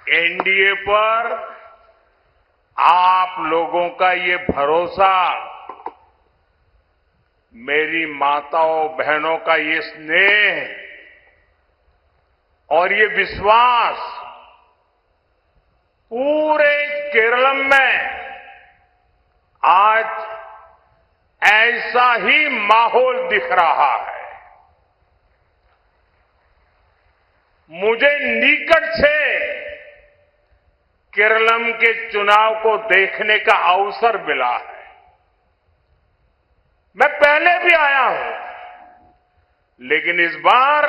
NDA पर आप लोगों का ये भरोसा, मेरी माताओं बहनों का ये स्नेह और ये विश्वास पूरे केरल में आज ऐसा ही माहौल दिख रहा है। मुझे निकट से केरलम के चुनाव को देखने का अवसर मिला है। मैं पहले भी आया हूं, लेकिन इस बार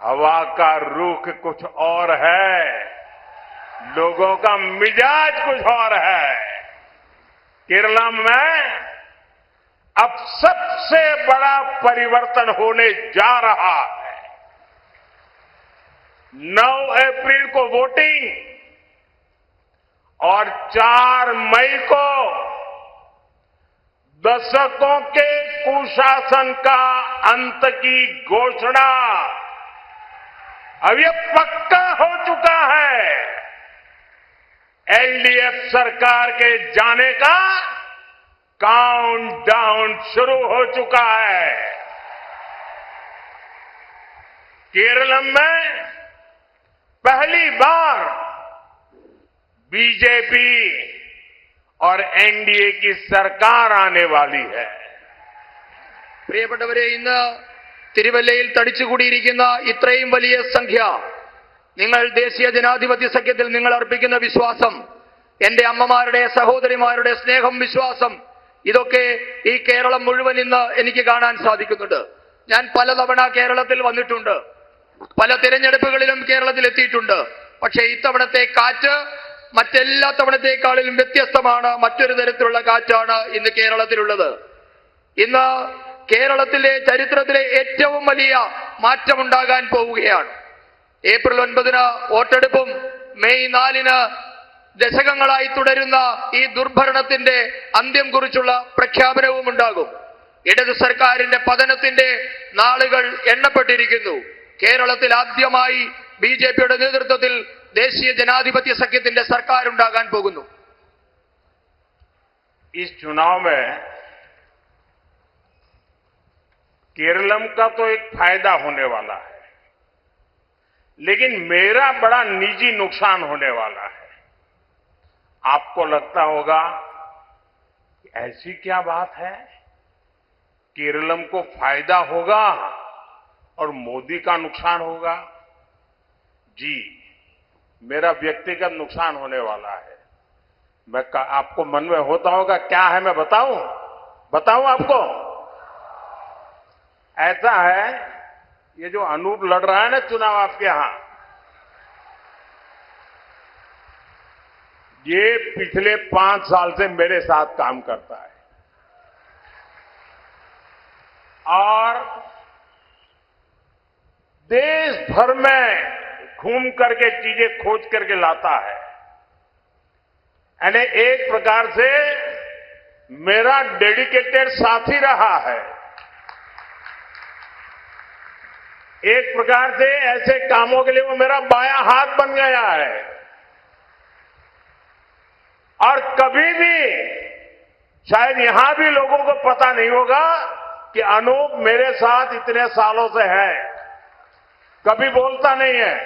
हवा का रुख कुछ और है, लोगों का मिजाज कुछ और है। केरलम में अब सबसे बड़ा परिवर्तन होने जा रहा है। 9 अप्रैल को वोटिंग और 4 मई को दशकों के कुशासन का अंत की घोषणा अब यह पक्का हो चुका है। एलडीएफ सरकार के जाने का काउंटडाउन शुरू हो चुका है। केरल में पहली बार बीजेपी और एनडीए की सरकार आने वाली है। പ്രിയപ്പെട്ടവരെ, ഇന്ന് തിരുവല്ലയിൽ തടിച്ചുകൂടിയിരിക്കുന്ന ഇത്രയും വലിയ സംഖ്യ, നിങ്ങൾ ദേശീയ ജനാധിപത്യ സഖ്യത്തിൽ നിങ്ങൾ അർപ്പിക്കുന്ന വിശ്വാസം, എന്റെ അമ്മമാരുടെ സഹോദരിമാരുടെ സ്നേഹം, വിശ്വാസം, ഇതൊക്കെ ഈ കേരളം മുഴുവൻ ഇന്ന് എനിക്ക് കാണാൻ സാധിക്കുന്നുണ്ട്. ഞാൻ പലതവണ കേരളത്തിൽ വന്നിട്ടുണ്ട്, പല തിരഞ്ഞെടുപ്പുകളിലും കേരളത്തിൽ എത്തിയിട്ടുണ്ട്. പക്ഷേ ഇത്തവണത്തെ കാറ്റ് മറ്റെല്ലാ തവണത്തേക്കാളിലും വ്യത്യസ്തമാണ്. മറ്റൊരു തരത്തിലുള്ള കാറ്റാണ് ഇന്ന് കേരളത്തിലുള്ളത്. ഇന്ന് കേരളത്തിലെ ചരിത്രത്തിലെ ഏറ്റവും വലിയ മാറ്റമുണ്ടാകാൻ പോവുകയാണ്. ഏപ്രിൽ 9 വോട്ടെടുപ്പും മെയ് 4 ദശകങ്ങളായി തുടരുന്ന ഈ ദുർഭരണത്തിന്റെ അന്ത്യം കുറിച്ചുള്ള പ്രഖ്യാപനവും ഉണ്ടാകും. ഇടതു സർക്കാരിന്റെ പതനത്തിന്റെ നാളുകൾ എണ്ണപ്പെട്ടിരിക്കുന്നു. കേരളത്തിൽ ആദ്യമായി ബിജെപിയുടെ നേതൃത്വത്തിൽ ദേശീയ ജനാധിപത്യ സഖ്യത്തിന്റെ സർക്കാർ ഉണ്ടാകാൻ പോകുന്നു. इस चुनाव में केरलम का तो एक फायदा होने वाला है, लेकिन मेरा बड़ा निजी नुकसान होने वाला है। आपको लगता होगा ऐसी क्या बात है, केरलम को फायदा होगा और मोदी का नुकसान होगा? जी, मेरा व्यक्तिगत नुकसान होने वाला है। मैं आपको मन में होता होगा क्या है, मैं बताऊं आपको? ऐसा है, ये जो अनूप लड़ रहा है ना चुनाव आपके यहां, ये पिछले 5 साल से मेरे साथ काम करता है और देश भर में घूम करके चीजें खोज करके लाता है। यानी एक प्रकार से मेरा डेडिकेटेड साथी रहा है। एक प्रकार से ऐसे कामों के लिए वो मेरा बायां हाथ बन गया है। और कभी भी शायद यहां भी लोगों को पता नहीं होगा कि अनूप मेरे साथ इतने सालों से है, कभी बोलता नहीं है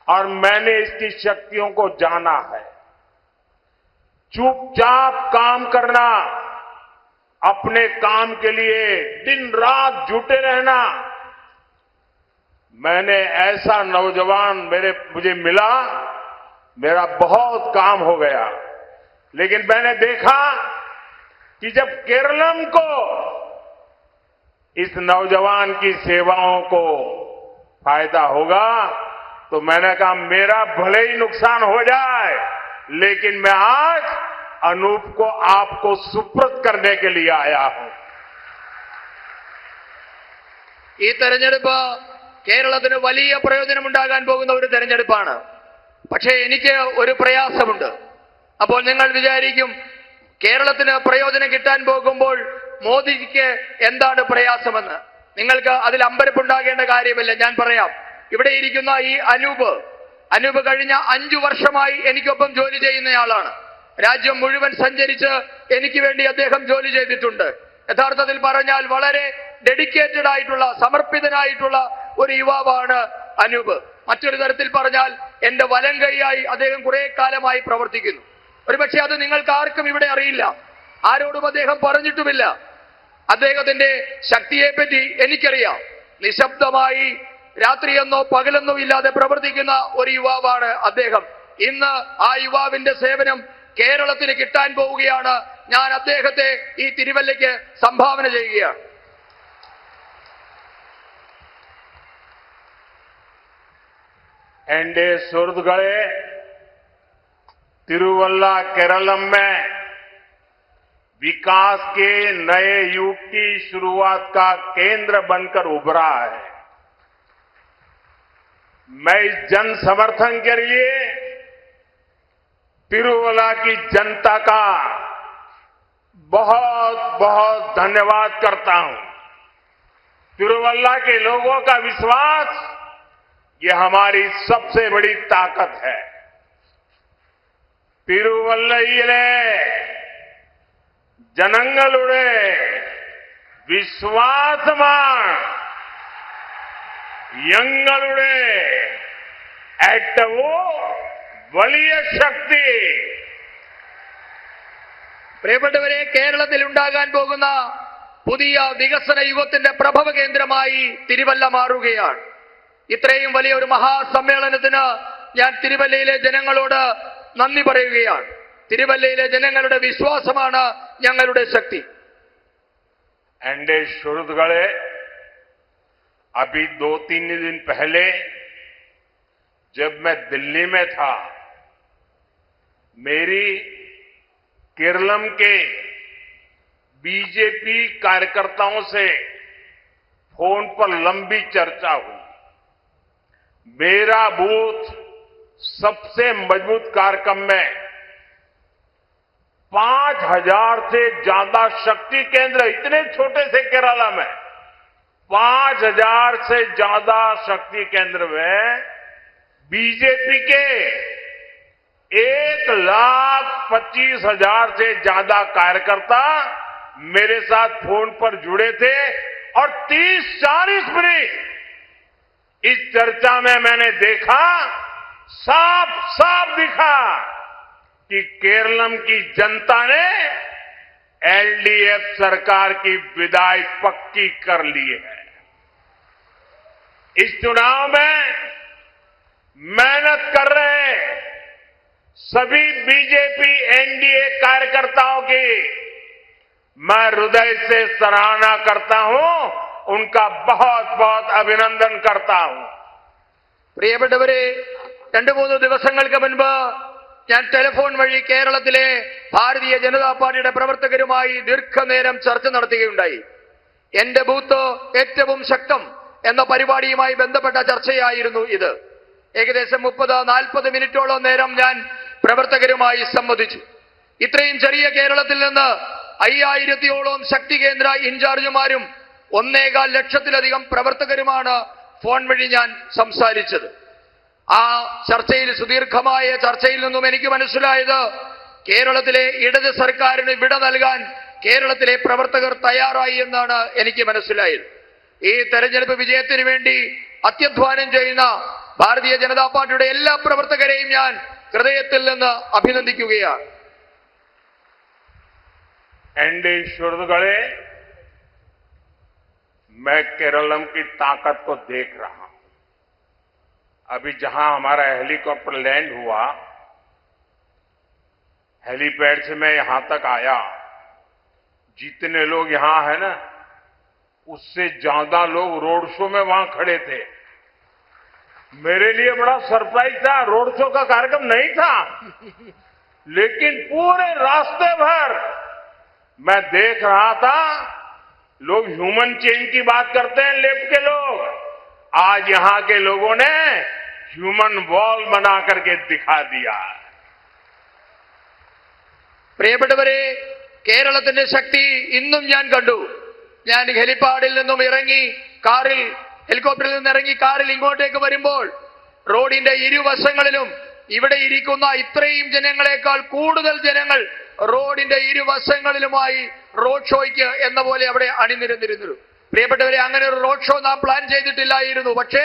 और मैंने इसकी शक्तियों को जाना है। चुपचाप काम करना, अपने काम के लिए दिन रात जुटे रहना। मैंने ऐसा नौजवान मुझे मिला, मेरा बहुत काम हो गया। लेकिन मैंने देखा कि जब केरलम को इस नौजवान की सेवाओं को फायदा होगा तो मैंने कहा मेरा भले ही नुकसान हो जाए, लेकिन मैं आज अनूप को आपको सुपुर्द करने के लिए आया हूं। ഈ തെരഞ്ഞെടുപ്പ് കേരളത്തിന് വലിയ പ്രയോജനമുണ്ടാകാൻ പോകുന്ന ഒരു തെരഞ്ഞെടുപ്പാണ്. പക്ഷേ എനിക്ക് ഒരു പ്രയാസമുണ്ട്. അപ്പോൾ നിങ്ങൾ വിചാരിക്കും കേരളത്തിന് പ്രയോജനം കിട്ടാൻ പോകുമ്പോൾ മോദിജിക്ക് എന്താണ് പ്രയാസമെന്ന്. നിങ്ങൾക്ക് അതിൽ അമ്പരപ്പുണ്ടാകേണ്ട കാര്യമില്ല, ഞാൻ പറയാം. ഇവിടെ ഇരിക്കുന്ന ഈ അനൂപ് അനൂപ് കഴിഞ്ഞ 5 വർഷമായി എനിക്കൊപ്പം ജോലി ചെയ്യുന്നയാളാണ്. രാജ്യം മുഴുവൻ സഞ്ചരിച്ച് എനിക്ക് വേണ്ടി അദ്ദേഹം ജോലി ചെയ്തിട്ടുണ്ട്. യഥാർത്ഥത്തിൽ പറഞ്ഞാൽ വളരെ ഡെഡിക്കേറ്റഡ് ആയിട്ടുള്ള, സമർപ്പിതനായിട്ടുള്ള ഒരു യുവാവാണ് അനൂപ്. മറ്റൊരു തരത്തിൽ പറഞ്ഞാൽ എന്റെ വലം കൈയായി അദ്ദേഹം കുറെ കാലമായി പ്രവർത്തിക്കുന്നു. ഒരുപക്ഷെ അത് നിങ്ങൾക്ക് ആർക്കും ഇവിടെ അറിയില്ല, ആരോടും അദ്ദേഹം പറഞ്ഞിട്ടുമില്ല. അദ്ദേഹത്തിന്റെ ശക്തിയെപ്പറ്റി എനിക്കറിയാം. നിശബ്ദമായി രാത്രിയെന്നോ പകലെന്നോ ഇല്ലാതെ പ്രവർത്തിക്കുന്ന ഒരു യുവാവാണ് അദ്ദേഹം. ഇന്ന് ആ യുവാവിന്റെ സേവനം കേരളത്തിന് കിട്ടാൻ പോവുകയാണ്. ഞാൻ അദ്ദേഹത്തെ ഈ തിരുവല്ലയ്ക്ക് സംഭാവന ചെയ്യുകയാണ്. एनडीए सुहृदगणे, तिरुवल्ला केरलम में विकास के नए युग की शुरुआत का केंद्र बनकर उभरा है। मैं इस जन समर्थन के लिए तिरुवल्ला की जनता का बहुत बहुत धन्यवाद करता हूं। तिरुवल्ला के लोगों का विश्वास ये हमारी सबसे बड़ी ताकत है। തിരുവല്ലയിലെ ജനങ്ങളുടെ വിശ്വാസമാണ് ഞങ്ങളുടെ ഏറ്റവും വലിയ ശക്തി. പ്രിയപ്പെട്ടവരെ, കേരളത്തിൽ ഉണ്ടാകാൻ പോകുന്ന പുതിയ വികസന യുഗത്തിന്റെ പ്രഭവ കേന്ദ്രമായി തിരുവല്ല മാറുകയാണ്. ഇത്രയും വലിയ ഒരു മഹാസമ്മേളനത്തിന് ഞാൻ തിരുവല്ലയിലെ ജനങ്ങളോട് നന്ദി പറയുകയാണ്. തിരുവല്ലയിലെ ജനങ്ങളുടെ വിശ്വാസമാണ് ഞങ്ങളുടെ ശക്തി. एनडीए सुहृदगणे, अभी 2-3 दिन पहले जब मैं दिल्ली में था, मेरी केरलम के बीजेपी कार्यकर्ताओं से फोन पर लंबी चर्चा हुई। मेरा बूथ सबसे मजबूत कार्यक्रम में 5000 से ज्यादा शक्ति केंद्र, इतने छोटे से केरला में 5000 से ज्यादा शक्ति केंद्र में बीजेपी के 1,25,000 से ज्यादा कार्यकर्ता मेरे साथ फोन पर जुड़े थे और 30-40 मिनट इस चर्चा में मैंने देखा, साफ साफ दिखा कि केरलम की जनता ने एलडीएफ सरकार की विदाई पक्की कर ली है। इस चुनाव में मेहनत कर रहे सभी बीजेपी एनडीए कार्यकर्ताओं की मैं हृदय से सराहना करता हूं, उनका बहुत बहुत अभिनंदन करता हूं. പ്രിയപ്പെട്ടവരെ, 2-3 ദിവസങ്ങൾക്ക് മുൻപ് ഞാൻ ടെലിഫോൺ വഴി കേരളത്തിലെ ഭാരതീയ ജനതാ പാർട്ടിയുടെ പ്രവർത്തകരുമായി ദീർഘനേരം ചർച്ച നടത്തുകയുണ്ടായി. എന്റെ ബൂത്ത് ഏറ്റവും ശക്തം എന്ന പരിപാടിയുമായി ബന്ധപ്പെട്ട ചർച്ചയായിരുന്നു ഇത്. ഏകദേശം 30-40 മിനിറ്റോളം നേരം ഞാൻ പ്രവർത്തകരുമായി സംവദിച്ചു. ഇത്രയും ചെറിയ കേരളത്തിൽ നിന്ന് 5000-ഓളം ശക്തി കേന്ദ്ര ഇൻചാർജുമാരും 1.25 ലക്ഷത്തിലധികം പ്രവർത്തകരുമാണ് ഫോൺ വഴി ഞാൻ സംസാരിച്ചത്. ആ ചർച്ചയിൽ, സുദീർഘമായ ചർച്ചയിൽ നിന്നും എനിക്ക് മനസ്സിലായത്, കേരളത്തിലെ ഇടത് സർക്കാരിന് വിട നൽകാൻ കേരളത്തിലെ പ്രവർത്തകർ തയ്യാറായി എന്നാണ് എനിക്ക് മനസ്സിലായത്. ഈ തെരഞ്ഞെടുപ്പ് വിജയത്തിന് വേണ്ടി അത്യധ്വാനം ചെയ്യുന്ന ഭാരതീയ ജനതാ പാർട്ടിയുടെ എല്ലാ പ്രവർത്തകരെയും ഞാൻ ഹൃദയത്തിൽ നിന്ന് അഭിനന്ദിക്കുകയാണ്. एनडीए सुहृदगणे, मैं केरलम की ताकत को देख रहा हूं. अभी जहां हमारा हेलीकॉप्टर लैंड हुआ, हेलीपैड से मैं यहां तक आया, जितने लोग यहां हैं ना, उससे ज्यादा लोग रोड शो में वहां खड़े थे. मेरे लिए बड़ा सरप्राइज था. रोड शो का कार्यक्रम नहीं था, लेकिन पूरे रास्ते भर मैं देख रहा था, लोग ह्यूमन चेन की बात करते हैं लेफ्ट के लोग, आज यहां के लोगों ने ह्यूमन वॉल बना करके दिखा दिया. പ്രിയപ്പെട്ടവരെ, കേരളത്തിന്റെ ശക്തി ഇന്നും ഞാൻ കണ്ടു. ഞാൻ ഹെലിപ്പാഡിൽ നിന്നും ഇറങ്ങി കാറിൽ, ഹെലികോപ്റ്ററിൽ നിന്ന് ഇറങ്ങി കാറിൽ ഇങ്ങോട്ടേക്ക് വരുമ്പോൾ റോഡിന്റെ ഇരുവശങ്ങളിലും ഇവിടെ ഇരിക്കുന്ന ഇത്രയും ജനങ്ങളെക്കാൾ കൂടുതൽ ജനങ്ങൾ റോഡിന്റെ ഇരുവശങ്ങളിലുമായി റോഡ് ഷോയ്ക്ക് എന്ന പോലെ അവിടെ അണിനിരന്നിരുന്നു. പ്രിയപ്പെട്ടവരെ, അങ്ങനെ ഒരു റോഡ് ഷോ നാം പ്ലാൻ ചെയ്തിട്ടില്ലായിരുന്നു. പക്ഷേ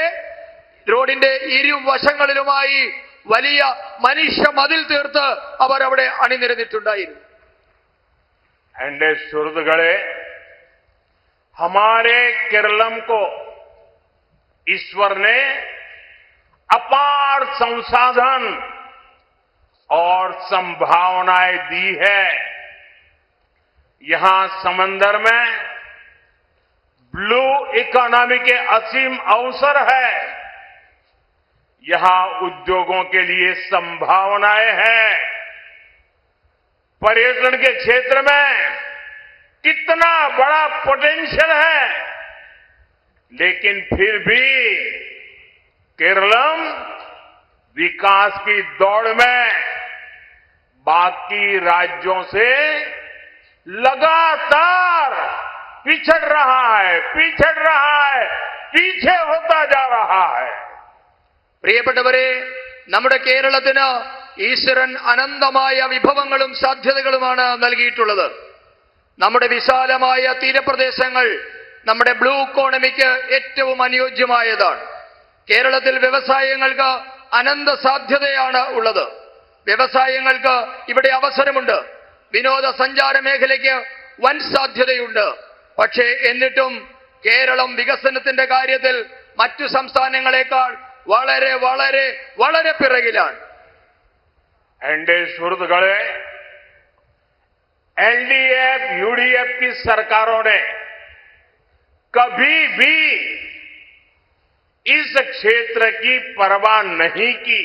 റോഡിന്റെ ഇരുവശങ്ങളിലുമായി വലിയ മനുഷ്യ മതിൽ തീർത്ത് അവർ അവിടെ അണിനിരന്നിട്ടുണ്ടായിരുന്നു. एंडे सुहृदगणे, हमारे केरलम को ईश्वर ने अपार संसाधन और संभावनाएं दी है. यहां समंदर में ब्लू इकोनॉमी के असीम अवसर है. यहां उद्योगों के लिए संभावनाएं हैं. पर्यटन के क्षेत्र में कितना बड़ा पोटेंशियल है. लेकिन फिर भी केरलम विकास की दौड़ में बाकी राज्यों से लगातार पिछड़ रहा है, पीछे होता जा रहा है. പ്രിയപ്പെട്ടവരെ, നമ്മുടെ കേരളത്തിന് ഈശ്വരൻ അനന്തമായ വിഭവങ്ങളും സാധ്യതകളുമാണ് നൽകിയിട്ടുള്ളത്. നമ്മുടെ വിശാലമായ തീരപ്രദേശങ്ങൾ നമ്മുടെ ബ്ലൂ ഇക്കോണമിക്ക് ഏറ്റവും അനുയോജ്യമായതാണ്. കേരളത്തിൽ വ്യവസായങ്ങൾക്ക് അനന്ത സാധ്യതയാണ് ഉള്ളത്. വ്യവസായങ്ങൾക്ക് ഇവിടെ അവസരമുണ്ട്. വിനോദസഞ്ചാര മേഖലയ്ക്ക് വൻ സാധ്യതയുണ്ട്. പക്ഷേ എന്നിട്ടും കേരളം വികസനത്തിന്റെ കാര്യത്തിൽ മറ്റു സംസ്ഥാനങ്ങളെക്കാൾ വളരെ വളരെ വളരെ പിറകിലാണ്. एंडे सुहृदगणे, एलडीएफ यूडीएफ की सरकारों ने कभी भी इस क्षेत्र की परवाह नहीं की.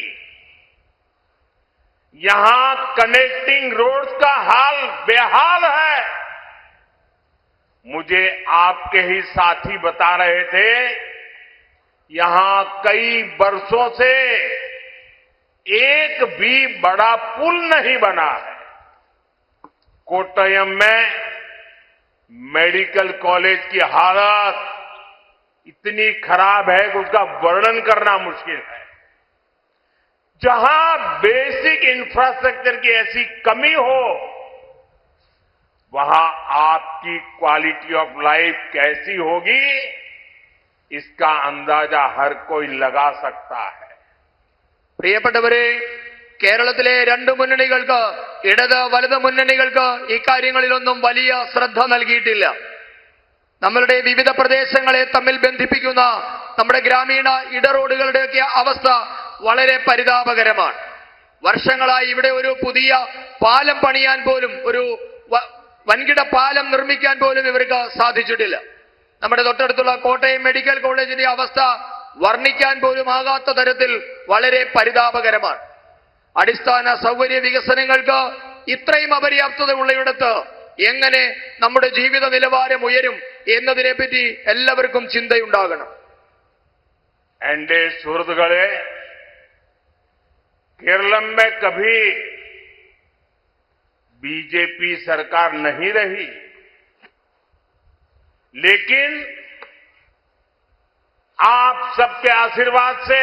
यहां कनेक्टिंग रोड्स का हाल बेहाल है. मुझे आपके ही साथी बता रहे थे, यहां कई वर्षों से एक भी बड़ा पुल नहीं बना है. कोट्टयम में मेडिकल कॉलेज की हालत इतनी खराब है कि उसका वर्णन करना मुश्किल है. जहां बेसिक इंफ्रास्ट्रक्चर की ऐसी कमी हो, वहां आपकी क्वालिटी ऑफ लाइफ कैसी होगी, इसका अंदाजा हर कोई लगा सकता है. പ്രിയപ്പെട്ടവരെ, കേരളത്തിലെ രണ്ട് മുന്നണികൾക്ക്, ഇടത് വലത് മുന്നണികൾക്ക് ഈ കാര്യങ്ങളിലൊന്നും വലിയ ശ്രദ്ധ നൽകിയിട്ടില്ല. നമ്മളുടെ വിവിധ പ്രദേശങ്ങളെ തമ്മിൽ ബന്ധിപ്പിക്കുന്ന നമ്മുടെ ഗ്രാമീണ ഇടറോഡുകളുടെയൊക്കെ അവസ്ഥ വളരെ പരിതാപകരമാണ്. വർഷങ്ങളായി ഇവിടെ ഒരു പുതിയ പാലം പണിയാൻ പോലും, ഒരു വൻകിട പാലം നിർമ്മിക്കാൻ പോലും ഇവർക്ക് സാധിച്ചിട്ടില്ല. നമ്മുടെ തൊട്ടടുത്തുള്ള കോട്ടയം മെഡിക്കൽ കോളേജിന്റെ അവസ്ഥ വർണ്ണിക്കാൻ പോലും ആകാത്ത തരത്തിൽ വളരെ പരിതാപകരമാണ്. അടിസ്ഥാന സൗകര്യ വികസനങ്ങൾക്ക് ഇത്രയും അപര്യാപ്തത ഉള്ളയിടത്ത് എങ്ങനെ നമ്മുടെ ജീവിത നിലവാരം ഉയരും എന്നതിനെപ്പറ്റി എല്ലാവർക്കും ചിന്തയുണ്ടാകണം. एंडे सुहृदगणे, केरलम में कभी बीजेपी सरकार नहीं रही, लेकिन आप सबके आशीर्वाद से,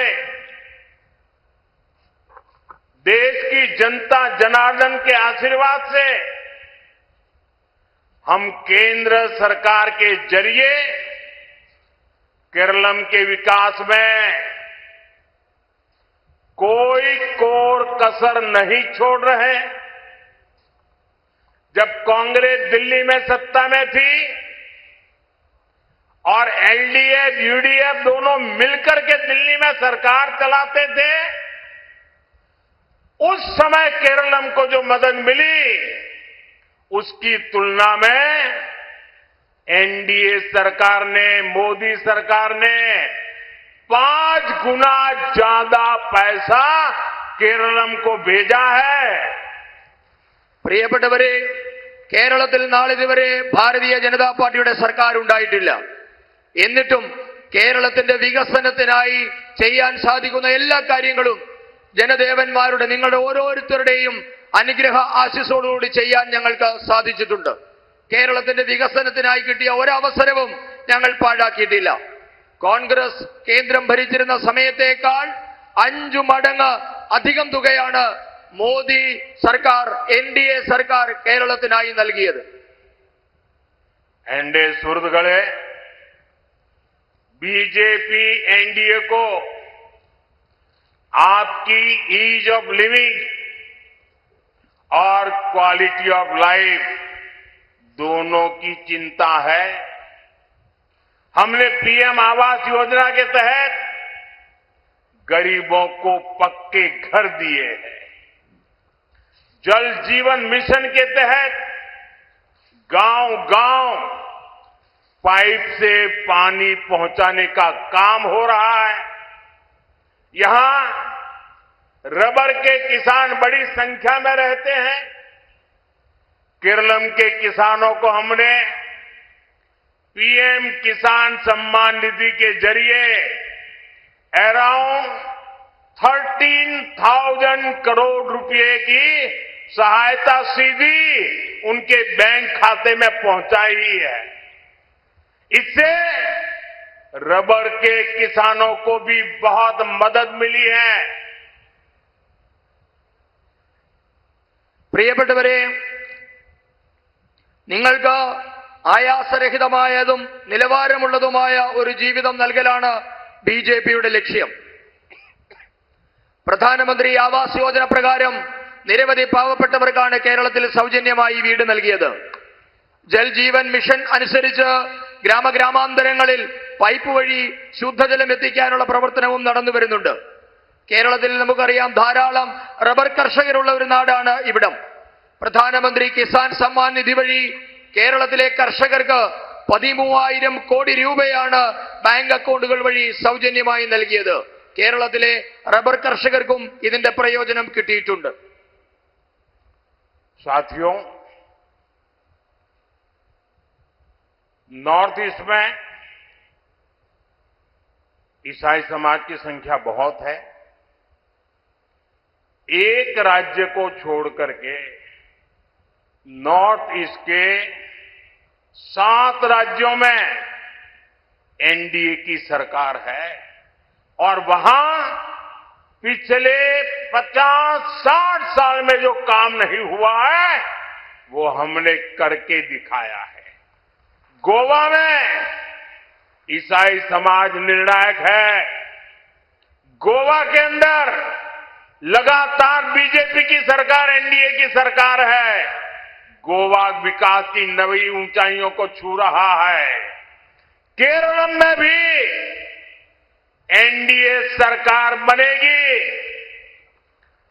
देश की जनता जनार्दन के आशीर्वाद से हम केंद्र सरकार के जरिए केरलम के विकास में कोई कोर कसर नहीं छोड़ रहे. जब कांग्रेस दिल्ली में सत्ता में थी और एलडीएफ यूडीएफ दोनों मिलकर के दिल्ली में सरकार चलाते थे, उस समय केरलम को जो मदद मिली, उसकी तुलना में एनडीए सरकार ने, मोदी सरकार ने 5 गुना ज्यादा पैसा केरलम को भेजा है. പ്രിയപ്പെട്ടവരെ, കേരളത്തിൽ നാളിതുവരെ ഭാരതീയ ജനതാ പാർട്ടിയുടെ സർക്കാർ ഉണ്ടായിട്ടില്ല. എന്നിട്ടും കേരളത്തിന്റെ വികസനത്തിനായി ചെയ്യാൻ സാധിക്കുന്ന എല്ലാ കാര്യങ്ങളും ജനദേവന്മാരുടെ, നിങ്ങളുടെ ഓരോരുത്തരുടെയും അനുഗ്രഹ ആശീസ്സോടുകൂടി ചെയ്യാൻ ഞങ്ങൾക്ക് സാധിച്ചിട്ടുണ്ട്. കേരളത്തിന്റെ വികസനത്തിനായി കിട്ടിയ ഒരവസരവും ഞങ്ങൾ പാഴാക്കിയിട്ടില്ല. കോൺഗ്രസ് കേന്ദ്രം ഭരിച്ചിരുന്ന സമയത്തേക്കാൾ 5 മടങ്ങ് അധികം തുകയാണ് മോദി സർക്കാർ NDA സർക്കാർ കേരളത്തിനായി നൽകിയത്. एनडीए सुहृदुक्കളെ, बीजेपी एनडीए को आपकी ईज ऑफ लिविंग और क्वालिटी ऑफ लाइफ दोनों की चिंता है. हमने पीएम आवास योजना के तहत गरीबों को पक्के घर दिए हैं. जल जीवन मिशन के तहत गांव-गांव पाइप से पानी पहुंचाने का काम हो रहा है. यहां रबर के किसान बड़ी संख्या में रहते हैं. केरलम के किसानों को हमने पीएम किसान सम्मान निधि के जरिए अराउंड 13,000 करोड़ रुपए की सहायता सीधी उनके बैंक खाते में पहुंचाई है. इससे रबर के किसानों को भी बहुत मदद मिली है. പ്രിയപ്പെട്ടവരെ, നിങ്ങൾക്ക് ആയാസരഹിതമായതും നിലവാരമുള്ളതുമായ ഒരു ജീവിതം നൽകലാണ് ബിജെപിയുടെ ലക്ഷ്യം. പ്രധാനമന്ത്രി ആവാസ് യോജന പ്രകാരം നിരവധി പാവപ്പെട്ടവർക്കാണ് കേരളത്തിൽ സൗജന്യമായി വീട് നൽകിയത്. ജൽ ജീവൻ മിഷൻ അനുസരിച്ച് ഗ്രാമഗ്രാമാന്തരങ്ങളിൽ പൈപ്പ് വഴി ശുദ്ധജലം എത്തിക്കാനുള്ള പ്രവർത്തനവും നടന്നു വരുന്നുണ്ട്. കേരളത്തിൽ നമുക്കറിയാം, ധാരാളം റബ്ബർ കർഷകരുള്ള ഒരു നാടാണ് ഇവിടം. പ്രധാനമന്ത്രി കിസാൻ സമ്മാൻ നിധി വഴി കേരളത്തിലെ കർഷകർക്ക് 13,000 കോടി രൂപയാണ് ബാങ്ക് അക്കൗണ്ടുകൾ വഴി സൗജന്യമായി നൽകിയത്. കേരളത്തിലെ റബ്ബർ കർഷകർക്കും ഇതിന്റെ പ്രയോജനം കിട്ടിയിട്ടുണ്ട്. साथियों, नॉर्थ ईस्ट में ईसाई समाज की संख्या बहुत है. एक राज्य को छोड़ करके नॉर्थ ईस्ट के 7 राज्यों में एनडीए की सरकार है और वहां पिछले 50-60 साल में जो काम नहीं हुआ है वो हमने करके दिखाया है. गोवा में ईसाई समाज निर्णायक है. गोवा के अंदर लगातार बीजेपी की सरकार, एनडीए की सरकार है. गोवा विकास की नई ऊंचाइयों को छू रहा है. केरल में भी एनडीए सरकार बनेगी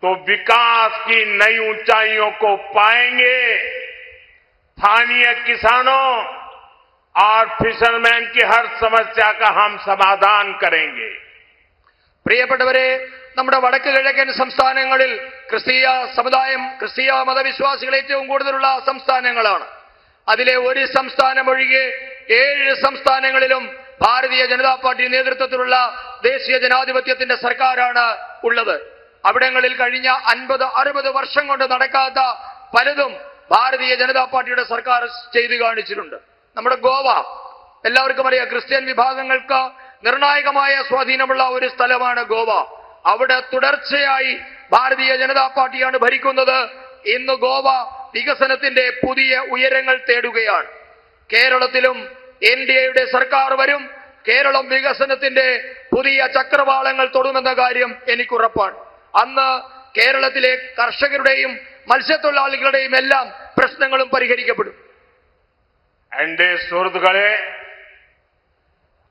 तो विकास की नई ऊंचाइयों को पाएंगे. स्थानीय किसानों और फिशरमैन की हर समस्या का हम समाधान करेंगे. പ്രിയപ്പെട്ടവരെ, നമ്മുടെ വടക്ക് കിഴക്കൻ സംസ്ഥാനങ്ങളിൽ ക്രിസ്തീയ സമുദായം, ക്രിസ്തീയ മതവിശ്വാസികൾ ഏറ്റവും കൂടുതലുള്ള സംസ്ഥാനങ്ങളാണ്. അതിലെ ഒരു സംസ്ഥാനം ഒഴികെ 7 സംസ്ഥാനങ്ങളിലും ഭാരതീയ ജനതാ പാർട്ടി നേതൃത്വത്തിലുള്ള ദേശീയ ജനാധിപത്യത്തിന്റെ സർക്കാരാണ് ഉള്ളത്. അവിടങ്ങളിൽ കഴിഞ്ഞ 50-60 വർഷം കൊണ്ട് നടക്കാത്ത പലതും ഭാരതീയ ജനതാ പാർട്ടിയുടെ സർക്കാർ ചെയ്തു കാണിച്ചിട്ടുണ്ട്. നമ്മുടെ ഗോവ എല്ലാവർക്കും അറിയാം, ക്രിസ്ത്യൻ വിഭാഗങ്ങൾക്ക് നിർണായകമായ സ്വാധീനമുള്ള ഒരു സ്ഥലമാണ് ഗോവ. അവിടെ തുടർച്ചയായി ഭാരതീയ ജനതാ പാർട്ടിയാണ് ഭരിക്കുന്നത്. ഇന്ന് ഗോവ വികസനത്തിന്റെ പുതിയ ഉയരങ്ങൾ തേടുകയാണ്. കേരളത്തിലും എൻഡിഎയുടെ സർക്കാർ വരും. കേരളം വികസനത്തിന്റെ പുതിയ ചക്രവാളങ്ങൾ തൊടുമെന്ന കാര്യം എനിക്കുറപ്പാണ്. അന്ന് കേരളത്തിലെ കർഷകരുടെയും മത്സ്യത്തൊഴിലാളികളുടെയും എല്ലാം പ്രശ്നങ്ങളും പരിഹരിക്കപ്പെടും. एनडीए सुहृदुक्കളെ,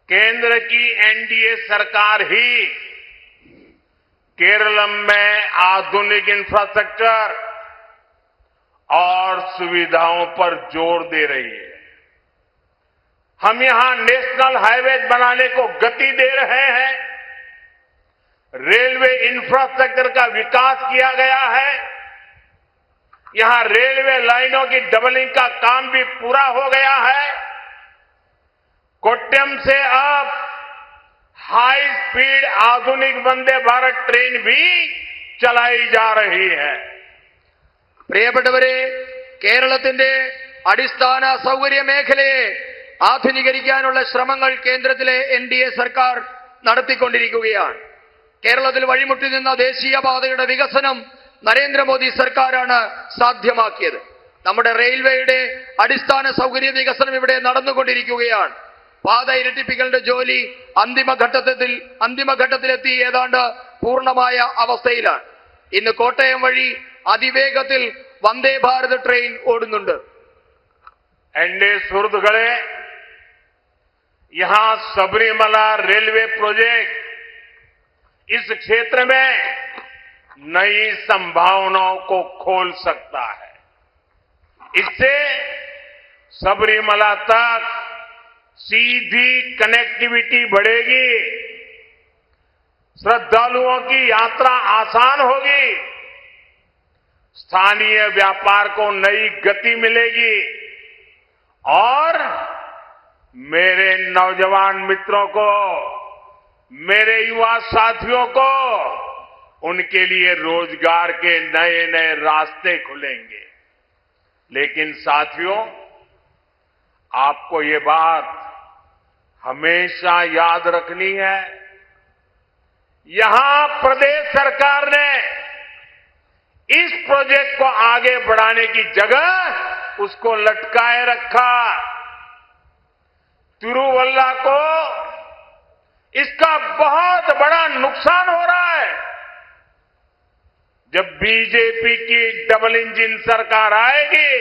केंद्र की एनडीए सरकार ही केरलम में आधुनिक इंफ्रास्ट्रक्चर और सुविधाओं पर जोर दे रही है. हम यहां नेशनल हाईवे बनाने को गति दे रहे हैं. रेलवे इंफ्रास्ट्रक्चर का विकास किया गया है. यहां रेलवे लाइनों की डबलिंग का काम भी पूरा हो गया है. कोट्यम से अब हाई स्पीड आधुनिक वंदे भारत ट्रेन भी चलाई जा रही है. പ്രിയപ്പെട്ടവരെ, കേരളത്തിന്റെ അടിസ്ഥാന സൗകര്യ മേഖലയെ ആധുനീകരിക്കാനുള്ള ശ്രമങ്ങൾ കേന്ദ്രത്തിലെ എൻഡിഎ സർക്കാർ നടത്തിക്കൊണ്ടിരിക്കുകയാണ്. കേരളത്തിൽ വഴിമുട്ടി നിന്ന ദേശീയപാതയുടെ വികസനം നരേന്ദ്രമോദി സർക്കാരാണ് സാധ്യമാക്കിയത്. നമ്മുടെ റെയിൽവേയുടെ അടിസ്ഥാന സൗകര്യ വികസനം ഇവിടെ നടന്നുകൊണ്ടിരിക്കുകയാണ്. പാത ഇരട്ടിപ്പിക്കലിന്റെ ജോലി അന്തിമഘട്ടത്തിലെത്തി ഏതാണ്ട് പൂർണ്ണമായ അവസ്ഥയിലാണ്. ഇന്ന് കോട്ടയം വഴി അതിവേഗത്തിൽ വന്ദേ ഭാരത് ട്രെയിൻ ഓടുന്നുണ്ട്. एनडीए सुहृदगणे, यहां सबरीमला रेलवे प्रोजेक्ट इस क्षेत्र में नई संभावनाओं को खोल सकता है. इससे सबरीमला तक सीधी कनेक्टिविटी बढ़ेगी, श्रद्धालुओं की यात्रा आसान होगी, स्थानीय व्यापार को नई गति मिलेगी और मेरे नौजवान मित्रों को, मेरे युवा साथियों को, उनके लिए रोजगार के नए नए रास्ते खुलेंगे. लेकिन साथियों, आपको ये बात हमेशा याद रखनी है, यहां प्रदेश सरकार ने इस प्रोजेक्ट को आगे बढ़ाने की जगह उसको लटकाए रखा. तिरुवल्ला को इसका बहुत बड़ा नुकसान हो रहा है. जब बीजेपी की डबल इंजन सरकार आएगी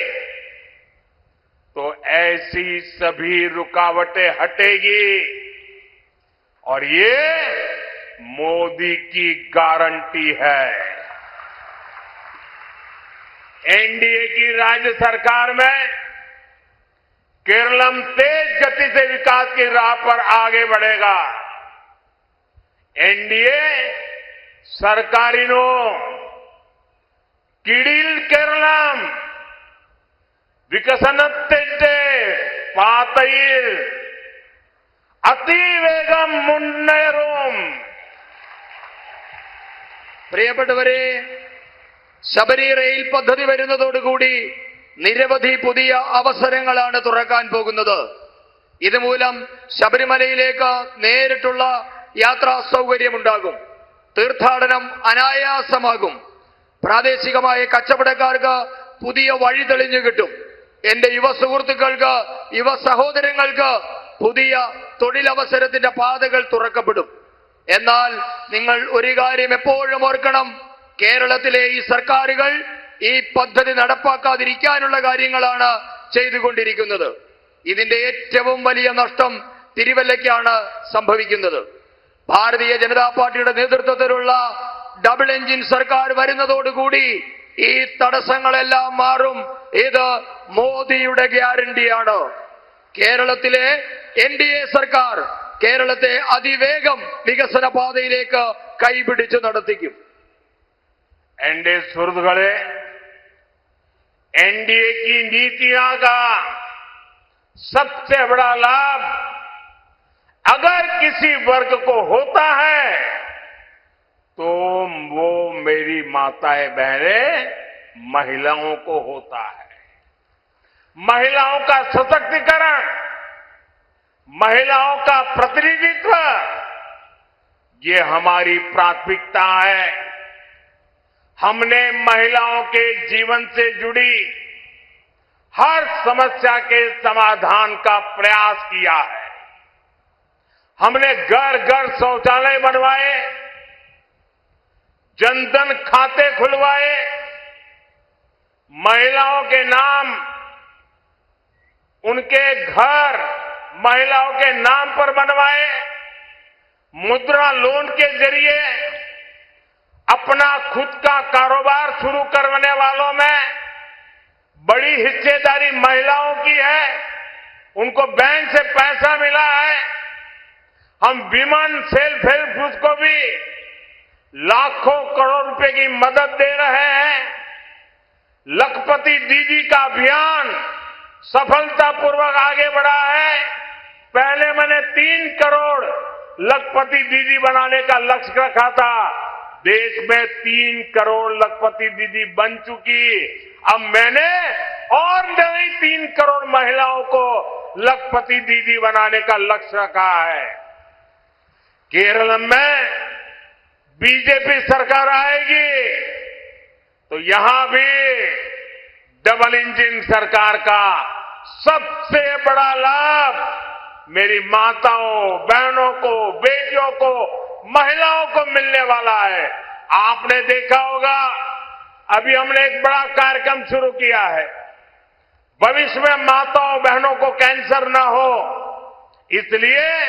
तो ऐसी सभी रुकावटें हटेगी और ये मोदी की गारंटी है. एनडीए की राज्य सरकार में केरलम तेज गति से विकास की राह पर आगे बढ़ेगा. एनडीए सरकारिनो किडिल केरलम विकसनत्ते पातയിൽ അതിവേഗം മുന്നേറും. പ്രിയപ്പെട്ടവരെ, ശബരി റെയിൽ പദ്ധതി വരുന്നതോടുകൂടി നിരവധി പുതിയ അവസരങ്ങളാണ് തുറക്കാൻ പോകുന്നത്. ഇതുമൂലം ശബരിമലയിലേക്ക് നേരിട്ടുള്ള യാത്രാ സൗകര്യമുണ്ടാകും. തീർത്ഥാടനം അനായാസമാകും. പ്രാദേശികമായ കച്ചവടക്കാർക്ക് പുതിയ വഴി തെളിഞ്ഞു കിട്ടും. എന്റെ യുവ സുഹൃത്തുക്കൾക്ക്, യുവ സഹോദരങ്ങൾക്ക് പുതിയ തൊഴിലവസരത്തിന്റെ പാതകൾ തുറക്കപ്പെടും. എന്നാൽ നിങ്ങൾ ഒരു കാര്യം എപ്പോഴും ഓർക്കണം, കേരളത്തിലെ ഈ സർക്കാരുകൾ ഈ പദ്ധതി നടപ്പാക്കാതിരിക്കാനുള്ള കാര്യങ്ങളാണ് ചെയ്തുകൊണ്ടിരിക്കുന്നത്. ഇതിന്റെ ഏറ്റവും വലിയ നഷ്ടം തിരുവല്ലയ്ക്കാണ് സംഭവിക്കുന്നത്. ഭാരതീയ ജനതാ പാർട്ടിയുടെ നേതൃത്വത്തിലുള്ള ഡബിൾ എഞ്ചിൻ സർക്കാർ വരുന്നതോടുകൂടി ഈ തടസ്സങ്ങളെല്ലാം മാറും. ഇത് മോദിയുടെ ഗ്യാരണ്ടിയാണ്. കേരളത്തിലെ എൻഡിഎ സർക്കാർ കേരളത്തെ അതിവേഗം വികസന പാതയിലേക്ക് കൈപിടിച്ചു നടത്തിക്കും. एनडीए सुहृदगणे, एनडीए की नीतियां का सबसे बड़ा लाभ अगर किसी वर्ग को होता है तो वो मेरी माताएं बहनें महिलाओं को होता है. महिलाओं का सशक्तिकरण, महिलाओं का प्रतिनिधित्व, ये हमारी प्राथमिकता है. हमने महिलाओं के जीवन से जुड़ी हर समस्या के समाधान का प्रयास किया है. हमने घर घर शौचालय बनवाए, जनधन खाते खुलवाए, महिलाओं के नाम, उनके घर महिलाओं के नाम पर बनवाए. मुद्रा लोन के जरिए अपना खुद का कारोबार शुरू करने वालों में बड़ी हिस्सेदारी महिलाओं की है. उनको बैंक से पैसा मिला है. हम विमेन सेल्फ हेल्प ग्रुप को भी लाखों करोड़ रुपए की मदद दे रहे हैं. लखपति दीदी का अभियान सफलतापूर्वक आगे बढ़ा है. पहले मैंने 3 करोड़ लखपति दीदी बनाने का लक्ष्य रखा था. देश में 3 करोड़ लखपति दीदी बन चुकी. अब मैंने और नई 3 करोड़ महिलाओं को लखपति दीदी बनाने का लक्ष्य रखा है. केरल में बीजेपी सरकार आएगी तो यहां भी डबल इंजन सरकार का सबसे बड़ा लाभ मेरी माताओं, बहनों को, बेटियों को, महिलाओं को मिलने वाला है। आपने देखा होगा, अभी हमने एक बड़ा कार्यक्रम शुरू किया है। भविष्य में माताओं, बहनों को कैंसर ना हो, इसलिए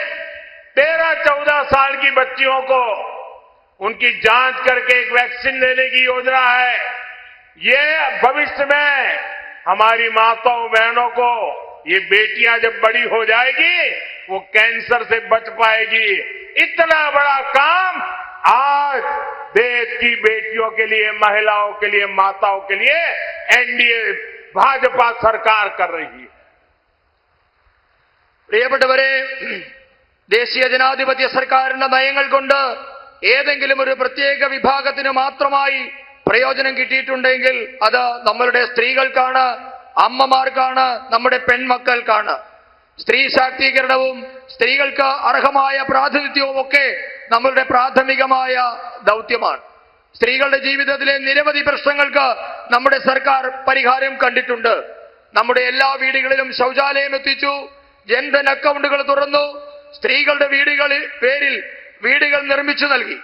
13-14 साल की बच्चियों को उनकी जांच करके एक वैक्सीन देने की योजना है। ये भविष्य में हमारी माताओं, बहनों को, ये बेटियां जब बड़ी हो जाएगी वो कैंसर से बच पाएगी। इतना बड़ा काम आज देश की बेटियों के लिए, महिलाओं के लिए, माताओं के लिए एनडीए भाजपा सरकार कर रही है। പ്രിയപ്പെട്ടവരെ, ദേശീയ ജനാധിപത്യ സർക്കാരിന്റെ നയങ്ങൾ കൊണ്ട് ഏതെങ്കിലും ഒരു പ്രത്യേക വിഭാഗത്തിന് മാത്രമായി പ്രയോജനം കിട്ടിയിട്ടുണ്ടെങ്കിൽ അത് നമ്മളുടെ സ്ത്രീകൾക്കാണ്, അമ്മമാർക്കാണ്, നമ്മുടെ പെൺമക്കൾക്കാണ്. സ്ത്രീ ശാക്തീകരണവും സ്ത്രീകൾക്ക് അർഹമായ പ്രാതിനിധ്യവും ഒക്കെ നമ്മളുടെ പ്രാഥമികമായ ദൗത്യമാണ്. സ്ത്രീകളുടെ ജീവിതത്തിലെ നിരവധി പ്രശ്നങ്ങൾക്ക് നമ്മുടെ സർക്കാർ പരിഹാരം കണ്ടിട്ടുണ്ട്. നമ്മുടെ എല്ലാ വീടുകളിലും ശൗചാലയം എത്തിച്ചു, ജൻധൻ അക്കൗണ്ടുകൾ തുറന്നു, സ്ത്രീകളുടെ പേരിൽ വീടുകൾ നിർമ്മിച്ചു നൽകി.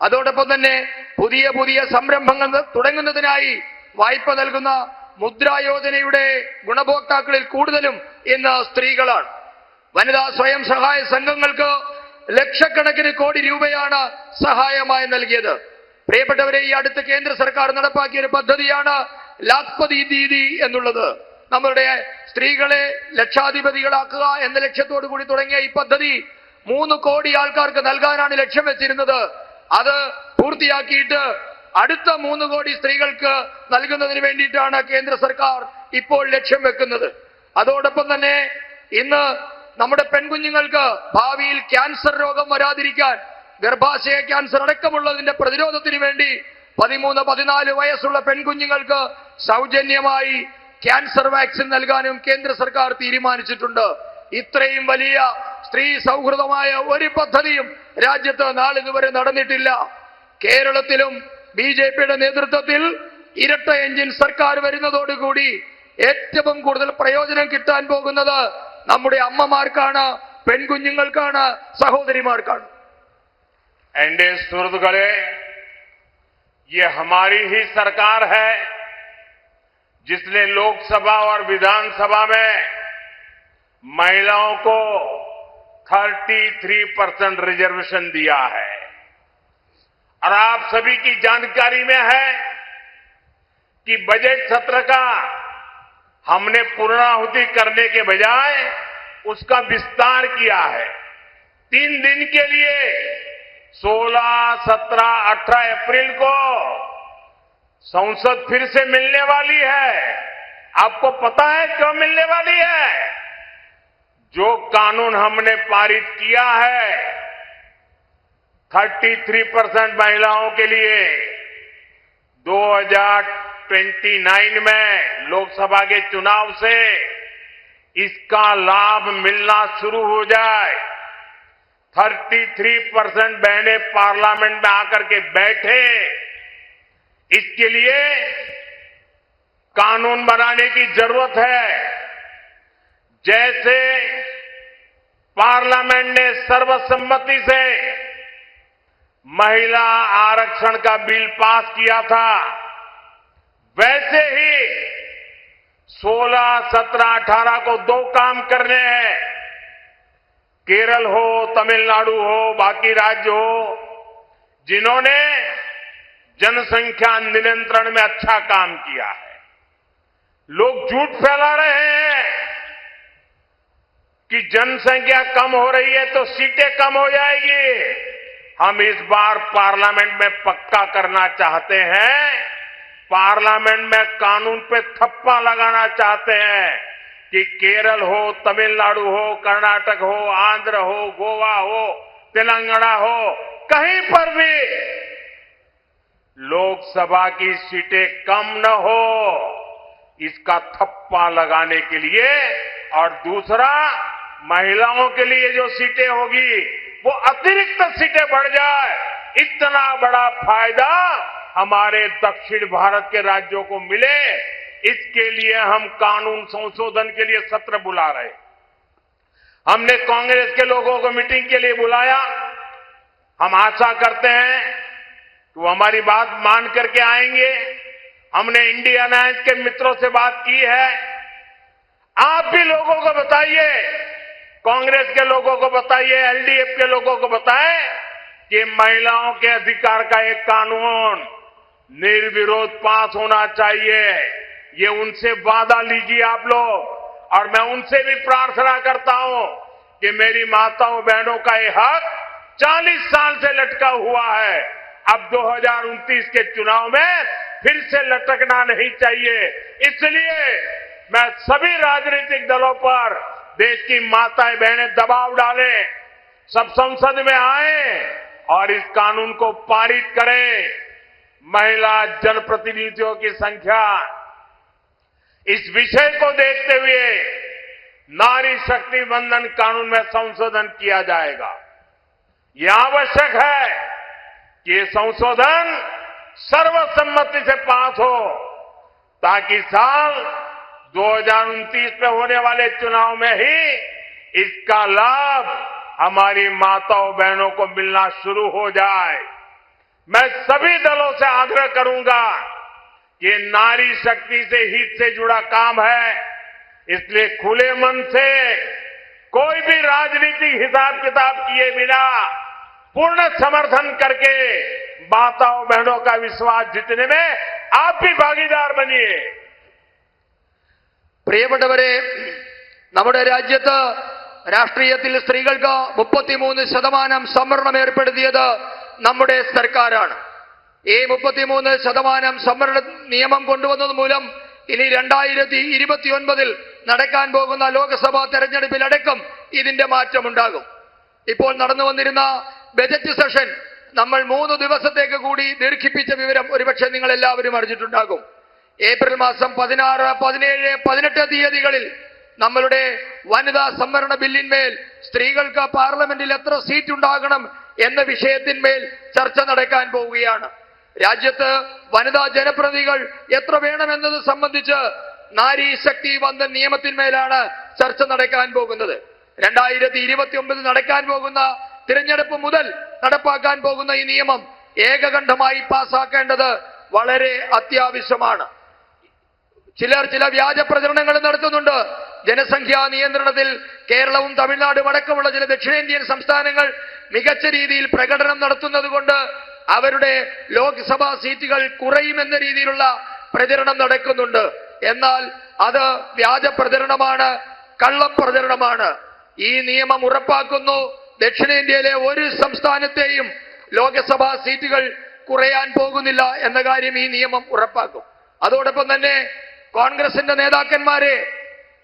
അതോടൊപ്പം തന്നെ പുതിയ പുതിയ സംരംഭങ്ങൾ തുടങ്ങുന്നതിനായി വായ്പ നൽകുന്ന മുദ്രാ യോജനയുടെ ഗുണഭോക്താക്കളിൽ കൂടുതലും ഇന്ന് സ്ത്രീകളാണ്. വനിതാ സ്വയം സഹായ സംഘങ്ങൾക്ക് ലക്ഷക്കണക്കിന് കോടി രൂപയാണ് സഹായമായി നൽകിയത്. പ്രിയപ്പെട്ടവരെ, ഈ അടുത്ത കേന്ദ്ര സർക്കാർ നടപ്പാക്കിയ ഒരു പദ്ധതിയാണ് ലാഖ്പതി ദീദി എന്നുള്ളത്. നമ്മളുടെ സ്ത്രീകളെ ലക്ഷാധിപതികളാക്കുക എന്ന ലക്ഷ്യത്തോടു കൂടി തുടങ്ങിയ ഈ പദ്ധതി 3 കോടി ആൾക്കാർക്ക് നൽകാനാണ് ലക്ഷ്യം വെച്ചിരുന്നത്. അത് പൂർത്തിയാക്കിയിട്ട് അടുത്ത 3 കോടി സ്ത്രീകൾക്ക് നൽകുന്നതിന് വേണ്ടിയിട്ടാണ് കേന്ദ്ര സർക്കാർ ഇപ്പോൾ ലക്ഷ്യം വെക്കുന്നത്. അതോടൊപ്പം തന്നെ ഇന്ന് നമ്മുടെ പെൺകുഞ്ഞുങ്ങൾക്ക് ഭാവിയിൽ ക്യാൻസർ രോഗം വരാതിരിക്കാൻ, ഗർഭാശയ ക്യാൻസർ അടക്കമുള്ളതിന്റെ പ്രതിരോധത്തിന് വേണ്ടി 13-14 വയസ്സുള്ള പെൺകുഞ്ഞുങ്ങൾക്ക് സൗജന്യമായി ക്യാൻസർ വാക്സിൻ നൽകാനും കേന്ദ്ര സർക്കാർ തീരുമാനിച്ചിട്ടുണ്ട്. ഇത്രയും വലിയ സ്ത്രീ സൗഹൃദമായ ഒരു പദ്ധതിയും രാജ്യത്ത് നാളിതുവരെ നടന്നിട്ടില്ല. കേരളത്തിലും ബിജെപിയുടെ നേതൃത്വത്തിൽ ഇരട്ട എഞ്ചിൻ സർക്കാർ വരുന്നതോടുകൂടി ഏറ്റവും കൂടുതൽ പ്രയോജനം കിട്ടാൻ പോകുന്നത് നമ്മുടെ അമ്മമാർക്കാണ്, പെൺകുഞ്ഞുങ്ങൾക്കാണ്, സഹോദരിമാർക്കാണ്. एनडीए सुहृदगले, ये हमारी ही सरकार है जिसने लोकसभा और विधानसभा में महिलाओं को 33% रिजर्वेशन दिया है। और आप सभी की जानकारी में है कि बजट सत्र का हमने पूर्णाहुति करने के बजाय उसका विस्तार किया है। 3 दिन के लिए 16, 17, 18 अप्रैल को संसद फिर से मिलने वाली है। आपको पता है क्यों मिलने वाली है? जो कानून हमने पारित किया है 33% महिलाओं के लिए 2029 में लोकसभा के चुनाव से इसका लाभ मिलना शुरू हो जाए, 33% बहनें पार्लियामेंट में आकर के बैठे, इसके लिए कानून बनाने की जरूरत है। जैसे पार्लियामेंट ने सर्वसम्मति से महिला आरक्षण का बिल पास किया था, वैसे ही 16, 17, 18 को 2 काम करने हैं। केरल हो, तमिलनाडु हो, बाकी राज्य हो, जिन्होंने जनसंख्या नियंत्रण में अच्छा काम किया है, लोग झूठ फैला रहे हैं कि जनसंख्या कम हो रही है तो सीटें कम हो जाएगी। हम इस बार पार्लियामेंट में पक्का करना चाहते हैं, पार्लियामेंट में कानून पे थप्पा लगाना चाहते हैं कि केरल हो, तमिलनाडु हो, कर्नाटक हो, आंध्र हो, गोवा हो, तेलंगाना हो, कहीं पर भी लोकसभा की सीटें कम न हो, इसका थप्पा लगाने के लिए। और दूसरा, महिलाओं के लिए जो सीटें होगी वो अतिरिक्त सीटें बढ़ जाए, इतना बड़ा फायदा हमारे दक्षिण भारत के राज्यों को मिले, इसके लिए हम कानून संशोधन के लिए सत्र बुला रहे। हमने कांग्रेस के लोगों को मीटिंग के लिए बुलाया। हम आशा करते हैं कि वो हमारी बात मान करके आएंगे। हमने इंडिया अलायंस के मित्रों से बात की है। आप भी लोगों को बताइए, कांग्रेस के लोगों को बताइए, एलडीएफ के लोगों को बताएं कि महिलाओं के अधिकार का एक कानून निर्विरोध पास होना चाहिए। ये उनसे वादा लीजिए आप लोग। और मैं उनसे भी प्रार्थना करता हूं कि मेरी माताओं बहनों का ये हक 40 साल से लटका हुआ है, अब 2029 के चुनाव में फिर से लटकना नहीं चाहिए। इसलिए मैं सभी राजनीतिक दलों पर, देश की माताएं बहनें दबाव डालें, सब संसद में आए और इस कानून को पारित करें। महिला जनप्रतिनिधियों की संख्या, इस विषय को देखते हुए नारी शक्ति वंदन कानून में संशोधन किया जाएगा। यह आवश्यक है कि ये संशोधन सर्वसम्मति से पास हो, ताकि साल 2029 में होने वाले चुनाव में ही इसका लाभ हमारी माताओं बहनों को मिलना शुरू हो जाए। मैं सभी दलों से आग्रह करूंगा कि नारी शक्ति से हित से जुड़ा काम है, इसलिए खुले मन से कोई भी राजनीतिक हिसाब किताब किए बिना पूर्ण समर्थन करके माताओं बहनों का विश्वास जीतने में आप भी भागीदार बनिए। പ്രിയപ്പെട്ടവരെ, നമ്മുടെ രാജ്യത്ത് രാഷ്ട്രീയത്തിൽ സ്ത്രീകൾക്ക് 33% സംവരണം ഏർപ്പെടുത്തിയത് നമ്മുടെ സർക്കാരാണ്. ഈ 33% സംവരണ നിയമം കൊണ്ടുവന്നത് മൂലം ഇനി 2029 നടക്കാൻ പോകുന്ന ലോക്സഭാ തെരഞ്ഞെടുപ്പിലടക്കം ഇതിന്റെ മാറ്റമുണ്ടാകും. ഇപ്പോൾ നടന്നു വന്നിരുന്ന ബജറ്റ് സെഷൻ നമ്മൾ 3 ദിവസത്തേക്ക് കൂടി ദീർഘിപ്പിച്ച വിവരം ഒരുപക്ഷെ നിങ്ങൾ എല്ലാവരും അറിഞ്ഞിട്ടുണ്ടാകും. ഏപ്രിൽ മാസം 16, 17, 18 തീയതികളിൽ നമ്മളുടെ വനിതാ സംവരണ ബില്ലിന്മേൽ സ്ത്രീകൾക്ക് പാർലമെന്റിൽ എത്ര സീറ്റ് ഉണ്ടാകണം എന്ന വിഷയത്തിന്മേൽ ചർച്ച നടക്കാൻ പോവുകയാണ്. രാജ്യത്ത് വനിതാ ജനപ്രതിനിധികൾ എത്ര വേണമെന്നത് സംബന്ധിച്ച് നാരി ശക്തി വന്ദൻ നിയമത്തിന്മേലാണ് ചർച്ച നടക്കാൻ പോകുന്നത്. 2029 നടക്കാൻ പോകുന്ന തിരഞ്ഞെടുപ്പ് മുതൽ നടപ്പാക്കാൻ പോകുന്ന ഈ നിയമം ഏകകണ്ഠമായി പാസാക്കേണ്ടത് വളരെ അത്യാവശ്യമാണ്. ചില വ്യാജ പ്രചരണങ്ങൾ നടത്തുന്നുണ്ട്. ജനസംഖ്യാ നിയന്ത്രണത്തിൽ കേരളവും തമിഴ്നാടും അടക്കമുള്ള ചില ദക്ഷിണേന്ത്യൻ സംസ്ഥാനങ്ങൾ മികച്ച രീതിയിൽ പ്രകടനം നടത്തുന്നത് കൊണ്ട് അവരുടെ ലോക്സഭാ സീറ്റുകൾ കുറയുമെന്ന രീതിയിലുള്ള പ്രചരണം നടക്കുന്നുണ്ട്. എന്നാൽ അത് വ്യാജ പ്രചരണമാണ്, കള്ളപ്രചരണമാണ്. ഈ നിയമം ഉറപ്പാക്കുന്നു, ദക്ഷിണേന്ത്യയിലെ ഒരു സംസ്ഥാനത്തെയും ലോക്സഭാ സീറ്റുകൾ കുറയാൻ പോകുന്നില്ല എന്ന കാര്യം ഈ നിയമം ഉറപ്പാക്കും. അതോടൊപ്പം തന്നെ കോൺഗ്രസിന്റെ നേതാക്കന്മാരെ,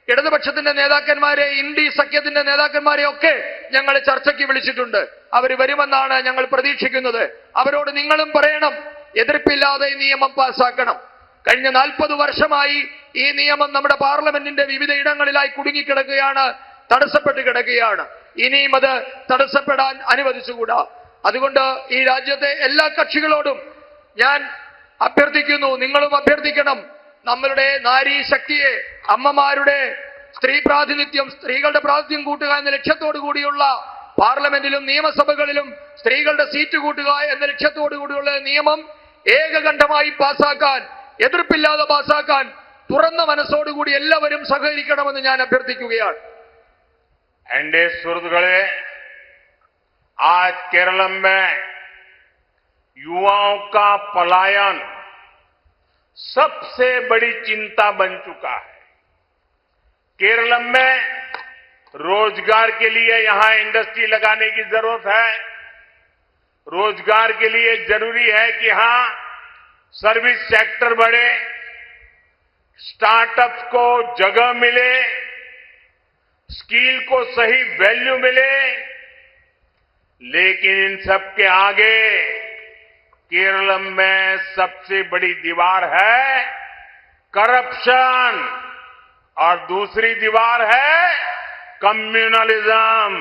ഇടതുപക്ഷത്തിന്റെ നേതാക്കന്മാരെ, ഇന്ത്യ സഖ്യത്തിന്റെ നേതാക്കന്മാരെ ഒക്കെ ഞങ്ങൾ ചർച്ചയ്ക്ക് വിളിച്ചിട്ടുണ്ട്. അവർ വരുമെന്നാണ് ഞങ്ങൾ പ്രതീക്ഷിക്കുന്നത്. അവരോട് നിങ്ങളും പറയണം, എതിർപ്പില്ലാതെ ഈ നിയമം പാസ്സാക്കണം. കഴിഞ്ഞ 40 വർഷമായി ഈ നിയമം നമ്മുടെ പാർലമെന്റിന്റെ വിവിധ ഇടങ്ങളിലായി കുടുങ്ങിക്കിടക്കുകയാണ്, തടസ്സപ്പെട്ട് കിടക്കുകയാണ്. ഇനിയും അത് തടസ്സപ്പെടാൻ അനുവദിച്ചുകൂടാ. അതുകൊണ്ട് ഈ രാജ്യത്തെ എല്ലാ കക്ഷികളോടും ഞാൻ അഭ്യർത്ഥിക്കുന്നു, നിങ്ങളും അഭ്യർത്ഥിക്കണം. നമ്മളുടെ നാരീ ശക്തിയെ, അമ്മമാരുടെ സ്ത്രീ പ്രാതിനിധ്യം, സ്ത്രീകളുടെ പ്രാതിനിധ്യം കൂട്ടുക എന്ന ലക്ഷ്യത്തോടു കൂടിയുള്ള പാർലമെന്റിലും നിയമസഭകളിലും സ്ത്രീകളുടെ സീറ്റ് കൂട്ടുക എന്ന ലക്ഷ്യത്തോടു കൂടിയുള്ള നിയമം ഏകകണ്ഠമായി പാസാക്കാൻ, എതിർപ്പില്ലാതെ പാസാക്കാൻ തുറന്ന മനസ്സോടുകൂടി എല്ലാവരും സഹകരിക്കണമെന്ന് ഞാൻ അഭ്യർത്ഥിക്കുകയാണ്. एनडीए सुहृदगणे, आज केरलम में युवाओं का पलायन सबसे बड़ी चिंता बन चुका है। केरलम में रोजगार के लिए यहां इंडस्ट्री लगाने की जरूरत है। रोजगार के लिए जरूरी है कि यहां सर्विस सेक्टर बढ़े, स्टार्टअप्स को जगह मिले, स्किल को सही वैल्यू मिले। लेकिन इन सब के आगे केरलम में सबसे बड़ी दीवार है करप्शन और दूसरी दीवार है कम्युनलिज्म।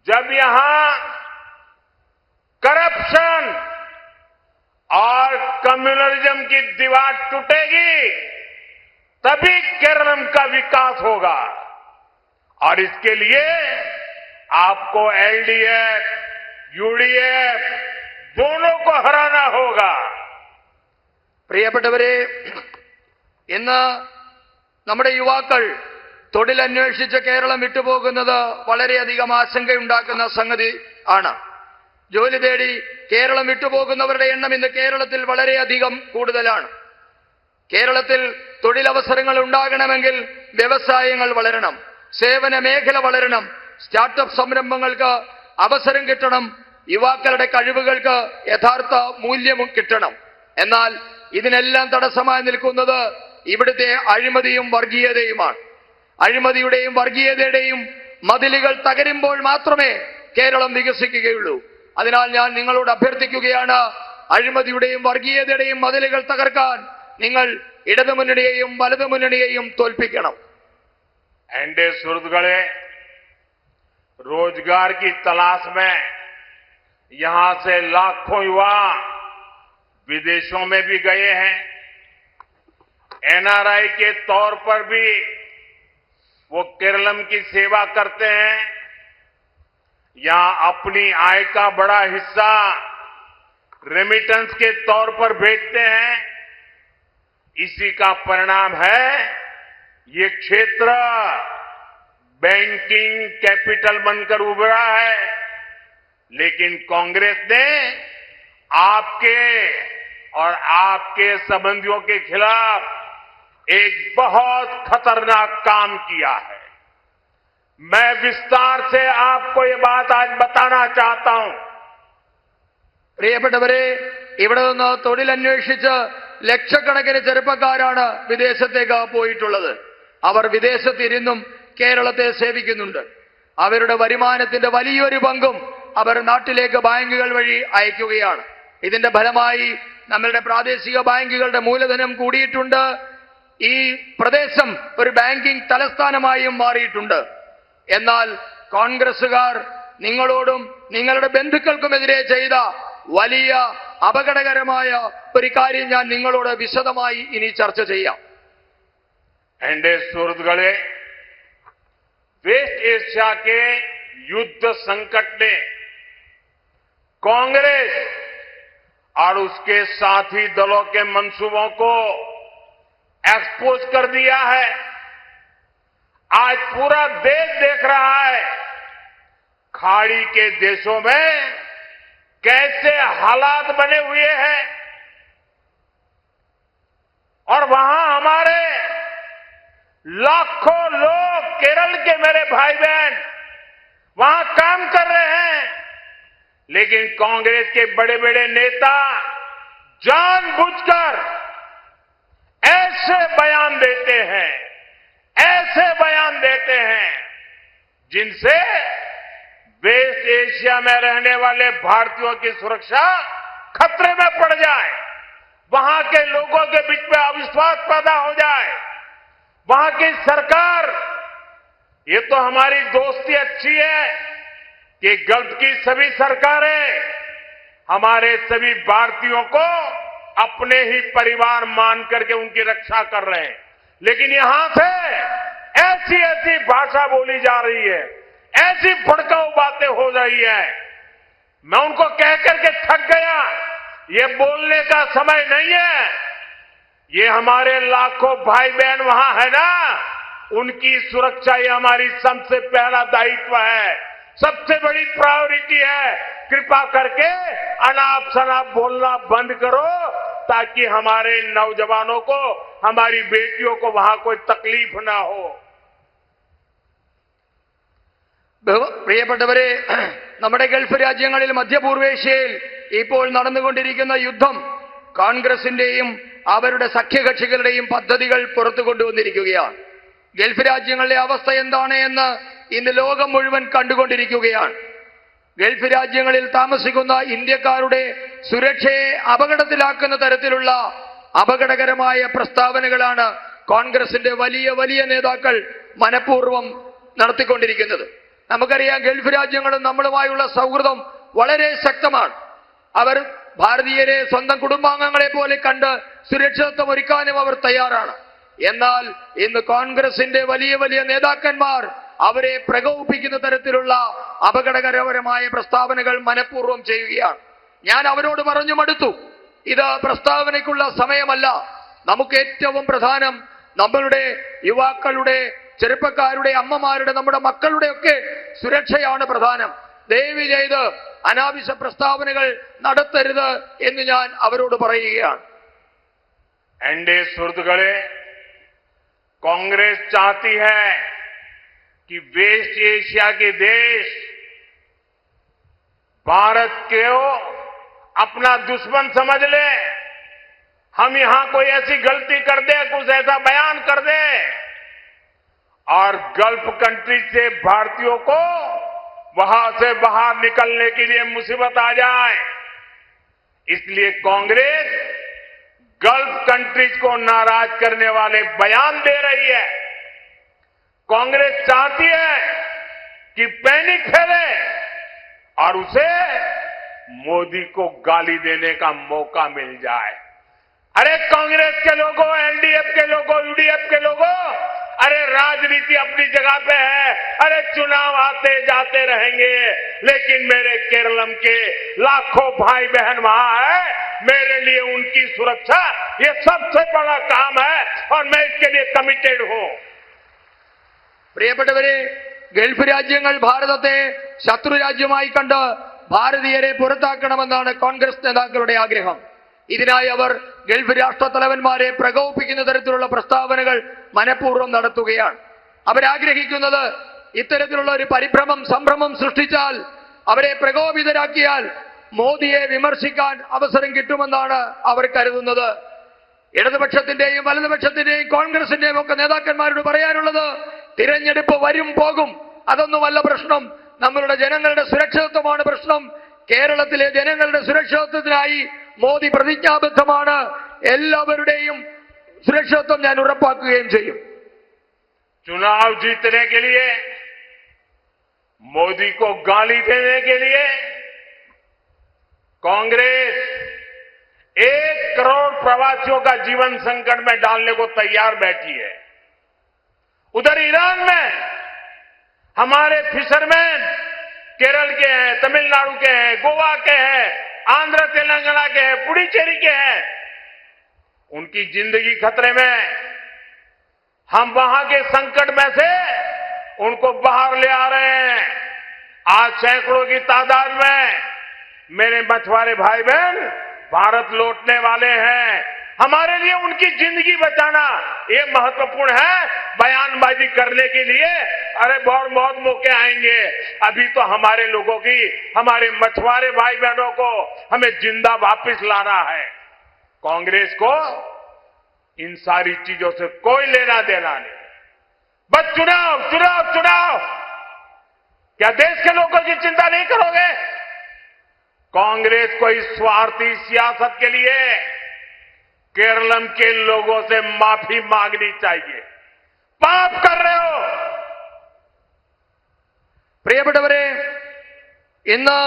जब यहां करप्शन और कम्युनलिज्म की दीवार टूटेगी, तभी केरलम का विकास होगा। और इसके लिए आपको एलडीएफ, यूडीएफ दोनों को हराना होगा। പ്രിയപ്പെട്ടവരെ, ഇന്ന് നമ്മുടെ യുവാക്കൾ തൊഴിലന്വേഷിച്ച് കേരളം വിട്ടുപോകുന്നത് വളരെയധികം ആശങ്കയുണ്ടാക്കുന്ന സംഗതി ആണ്. ജോലി തേടി കേരളം വിട്ടുപോകുന്നവരുടെ എണ്ണം ഇന്ന് കേരളത്തിൽ വളരെയധികം കൂടുതലാണ്. കേരളത്തിൽ തൊഴിലവസരങ്ങൾ ഉണ്ടാകണമെങ്കിൽ വ്യവസായങ്ങൾ വളരണം, സേവന മേഖല വളരണം, സ്റ്റാർട്ടപ്പ് സംരംഭങ്ങൾക്ക് അവസരം കിട്ടണം, യുവാക്കളുടെ കഴിവുകൾക്ക് യഥാർത്ഥ മൂല്യം കിട്ടണം. എന്നാൽ ഇതിനെല്ലാം തടസ്സമായി നിൽക്കുന്നത് ഇവിടുത്തെ അഴിമതിയും വർഗീയതയുമാണ്. അഴിമതിയുടെയും വർഗീയതയുടെയും മതിലുകൾ തകരുമ്പോൾ മാത്രമേ കേരളം വികസിക്കുകയുള്ളൂ. അതിനാൽ ഞാൻ നിങ്ങളോട് അഭ്യർത്ഥിക്കുകയാണ്, അഴിമതിയുടെയും വർഗീയതയുടെയും മതിലുകൾ തകർക്കാൻ നിങ്ങൾ ഇടതുമുന്നണിയെയും വലതുമുന്നണിയെയും തോൽപ്പിക്കണം. एनडीए सुहृदगणे, रोजगार की तलाश में यहां से लाखों युवा विदेशों में भी गए हैं। एनआरआई के तौर पर भी वो केरलम की सेवा करते हैं। यहां अपनी आय का बड़ा हिस्सा रेमिटेंस के तौर पर भेजते हैं। इसी का परिणाम है ये क्षेत्र बैंकिंग कैपिटल बनकर उभरा है। लेकिन कांग्रेस ने आपके और आपके संबंधियों के खिलाफ एक बहुत खतरनाक काम किया है। मैं विस्तार से आपको ये बात आज बताना चाहता हूं। പ്രിയപ്പെട്ടവരെ, ഇവിടെ നിന്ന് തൊഴിലന്വേഷിച്ച് ലക്ഷക്കണക്കിന് ചെറുപ്പക്കാരാണ് വിദേശത്തേക്ക് പോയിട്ടുള്ളത്. അവർ വിദേശത്തിരുന്നും കേരളത്തെ സേവിക്കുന്നുണ്ട്. അവരുടെ വരുമാനത്തിന്റെ വലിയൊരു പങ്കും അവർ നാട്ടിലേക്ക് ബാങ്കുകൾ വഴി അയക്കുകയാണ്. ഇതിന്റെ ഫലമായി നമ്മളുടെ പ്രാദേശിക ബാങ്കുകളുടെ മൂലധനം കൂടിയിട്ടുണ്ട്. ഈ പ്രദേശം ഒരു ബാങ്കിംഗ് തലസ്ഥാനമായും മാറിയിട്ടുണ്ട്. എന്നാൽ കോൺഗ്രസുകാർ നിങ്ങളോടും നിങ്ങളുടെ ബന്ധുക്കൾക്കുമെതിരെ ചെയ്ത വലിയ അപകടകരമായ ഒരു കാര്യം ഞാൻ നിങ്ങളോട് വിശദമായി ഇനി ചർച്ച ചെയ്യാം. एनडीए सुहृदगणे, वेस्ट एशिया के युद्ध संकट ने कांग्रेस और उसके साथी दलों के मंसूबों को एक्सपोज कर दिया है। आज पूरा देश देख रहा है खाड़ी के देशों में कैसे हालात बने हुए हैं और वहां हमारे लाखों लोग, केरल के मेरे भाई बहन वहां काम कर रहे हैं। लेकिन कांग्रेस के बड़े बड़े नेता जानबूझकर ऐसे बयान देते हैं जिनसे वेस्ट एशिया में रहने वाले भारतीयों की सुरक्षा खतरे में पड़ जाए, वहां के लोगों के बीच में अविश्वास पैदा हो जाए। वहां की सरकार, ये तो हमारी दोस्ती अच्छी है कि गल्फ की सभी सरकारें हमारे सभी भारतीयों को अपने ही परिवार मान करके उनकी रक्षा कर रहे हैं। लेकिन यहां से ऐसी ऐसी भाषा बोली जा रही है, ऐसी भड़काऊ बातें हो रही है, मैं उनको कह करके थक गया। ये बोलने का समय नहीं है। ये हमारे लाखों भाई बहन वहां है ना, उनकी सुरक्षा ये हमारी सबसे पहला दायित्व है, सबसे बड़ी प्रायोरिटी है। कृपा करके अनाप शनाप बोलना बंद करो ताकि हमारे नौजवानों को, हमारी बेटियों को वहां कोई तकलीफ ना हो। പ്രിയപ്പെട്ടവരെ, നമ്മുടെ ഗൾഫ് രാജ്യങ്ങളിൽ മധ്യപൂർവേഷ്യയിൽ ഇപ്പോൾ നടന്നുകൊണ്ടിരിക്കുന്ന യുദ്ധം കോൺഗ്രസിന്റെയും അവരുടെ സഖ്യകക്ഷികളുടെയും പദ്ധതികൾ പുറത്തു കൊണ്ടുവന്നിരിക്കുകയാണ്. ഗൾഫ് രാജ്യങ്ങളിലെ അവസ്ഥ എന്താണ് എന്ന് ഇന്ന് ലോകം മുഴുവൻ കണ്ടുകൊണ്ടിരിക്കുകയാണ്. ഗൾഫ് രാജ്യങ്ങളിൽ താമസിക്കുന്ന ഇന്ത്യക്കാരുടെ സുരക്ഷയെ അപകടത്തിലാക്കുന്ന തരത്തിലുള്ള അപകടകരമായ പ്രസ്താവനകളാണ് കോൺഗ്രസിന്റെ വലിയ വലിയ നേതാക്കൾ മനഃപൂർവ്വം നടത്തിക്കൊണ്ടിരിക്കുന്നത്. നമുക്കറിയാം, ഗൾഫ് രാജ്യങ്ങളും നമ്മളുമായുള്ള സൗഹൃദം വളരെ ശക്തമാണ്. അവർ ഭാരതീയരെ സ്വന്തം കുടുംബാംഗങ്ങളെ പോലെ കണ്ട് സുരക്ഷിതത്വം ഒരുക്കാനും അവർ തയ്യാറാണ്. എന്നാൽ ഇന്ന് കോൺഗ്രസിന്റെ വലിയ വലിയ നേതാക്കന്മാർ അവരെ പ്രകോപിപ്പിക്കുന്ന തരത്തിലുള്ള അപകടകരമായ പ്രസ്താവനകൾ മനഃപൂർവ്വം ചെയ്യുകയാണ്. ഞാൻ അവരോട് പറഞ്ഞു മടുത്തു. ഇത് പ്രസ്താവനയ്ക്കുള്ള സമയമല്ല. നമുക്ക് ഏറ്റവും പ്രധാനം നമ്മളുടെ യുവാക്കളുടെ, ചെറുപ്പക്കാരുടെ, അമ്മമാരുടെ, നമ്മുടെ മക്കളുടെ ഒക്കെ സുരക്ഷയാണ് പ്രധാനം. ദയവ് ചെയ്ത് അനാവശ്യ പ്രസ്താവനകൾ നടത്തരുത് എന്ന് ഞാൻ അവരോട് പറയുകയാണ്. एनडीए सुहृदुक्കളെ, कांग्रेस चाहती है कि वेस्ट एशिया के देश भारत को अपना दुश्मन समझ ले. हम यहां कोई ऐसी गलती कर दे, कुछ ऐसा बयान कर दे और गल्फ कंट्री से भारतीयों को वहां से बाहर निकलने के लिए मुसीबत आ जाए. इसलिए कांग्रेस गल्फ कंट्रीज को नाराज करने वाले बयान दे रही है. कांग्रेस चाहती है कि पैनिक फैले और उसे मोदी को गाली देने का मौका मिल जाए. अरे कांग्रेस के लोगों, एलडीएफ के लोगों, यूडीएफ के लोगों, अरे राजनीति अपनी जगह पे है. अरे चुनाव आते जाते रहेंगे, लेकिन मेरे केरलम के लाखों भाई बहन वहां है. मेरे लिए उनकी सुरक्षा ये सबसे बड़ा काम है और मैं इसके लिए कमिटेड हूं. പ്രിയപ്പെട്ടവരെ, ഗൾഫ് രാജ്യങ്ങൾ ഭാരതത്തെ ശത്രു രാജ്യമായി കണ്ട് ഭാരതീയരെ പുറത്താക്കണമെന്നാണ് കോൺഗ്രസ് നേതാക്കളുടെ ആഗ്രഹം. ഇതിനായി അവർ ഗൾഫ് രാഷ്ട്രത്തലവന്മാരെ പ്രകോപിപ്പിക്കുന്ന തരത്തിലുള്ള പ്രസ്താവനകൾ മനഃപൂർവ്വം നടത്തുകയാണ്. അവരാഗ്രഹിക്കുന്നത് ഇത്തരത്തിലുള്ള ഒരു സംഭ്രമം സൃഷ്ടിച്ചാൽ, അവരെ പ്രകോപിതരാക്കിയാൽ മോദിയെ വിമർശിക്കാൻ അവസരം കിട്ടുമെന്നാണ് അവർ കരുതുന്നത്. ഇടതുപക്ഷത്തിന്റെയും വലതുപക്ഷത്തിന്റെയും കോൺഗ്രസിന്റെയും ഒക്കെ നേതാക്കന്മാരോട് പറയാനുള്ളത്, തിരഞ്ഞെടുപ്പ് വരും പോകും, അതൊന്നുമല്ല പ്രശ്നം. നമ്മളുടെ ജനങ്ങളുടെ സുരക്ഷിതത്വമാണ് പ്രശ്നം. കേരളത്തിലെ ജനങ്ങളുടെ സുരക്ഷിതത്വത്തിനായി മോദി പ്രതിജ്ഞാബദ്ധമാണ്. എല്ലാവരുടെയും സുരക്ഷിതത്വം ഞാൻ ഉറപ്പാക്കുകയും ചെയ്യും. चुनाव जीतने के लिए, मोदी को गाली देने के लिए कांग्रेस 1 करोड़ प्रवासियों का जीवन संकट में डालने को तैयार बैठी है. उधर ईरान में हमारे फिशरमैन केरल के हैं, तमिलनाडु के हैं, गोवा के हैं, आंध्र तेलंगाना के हैं, पुडुचेरी के हैं. उनकी जिंदगी खतरे में. हम वहां के संकट में से उनको बाहर ले आ रहे हैं. आज सैकड़ों की तादाद में मेरे मछुआरे भाई बहन भारत लौटने वाले हैं. हमारे लिए उनकी जिंदगी बचाना ये महत्वपूर्ण है. बयानबाजी करने के लिए अरे बहुत मौके आएंगे. अभी तो हमारे लोगों की, हमारे मछुआरे भाई बहनों को हमें जिंदा वापस लाना है. कांग्रेस को इन सारी चीजों से कोई लेना देना नहीं. बस चुनाव चुनाव चुनाव. क्या देश के लोगों की चिंता नहीं करोगे? कांग्रेस को इस स्वार्थी सियासत के लिए केरलम के लोगों से माफी मांगनी चाहिए. पाप कर रहे हो. പ്രിയപ്പെട്ടവരെ, ഇന്ന്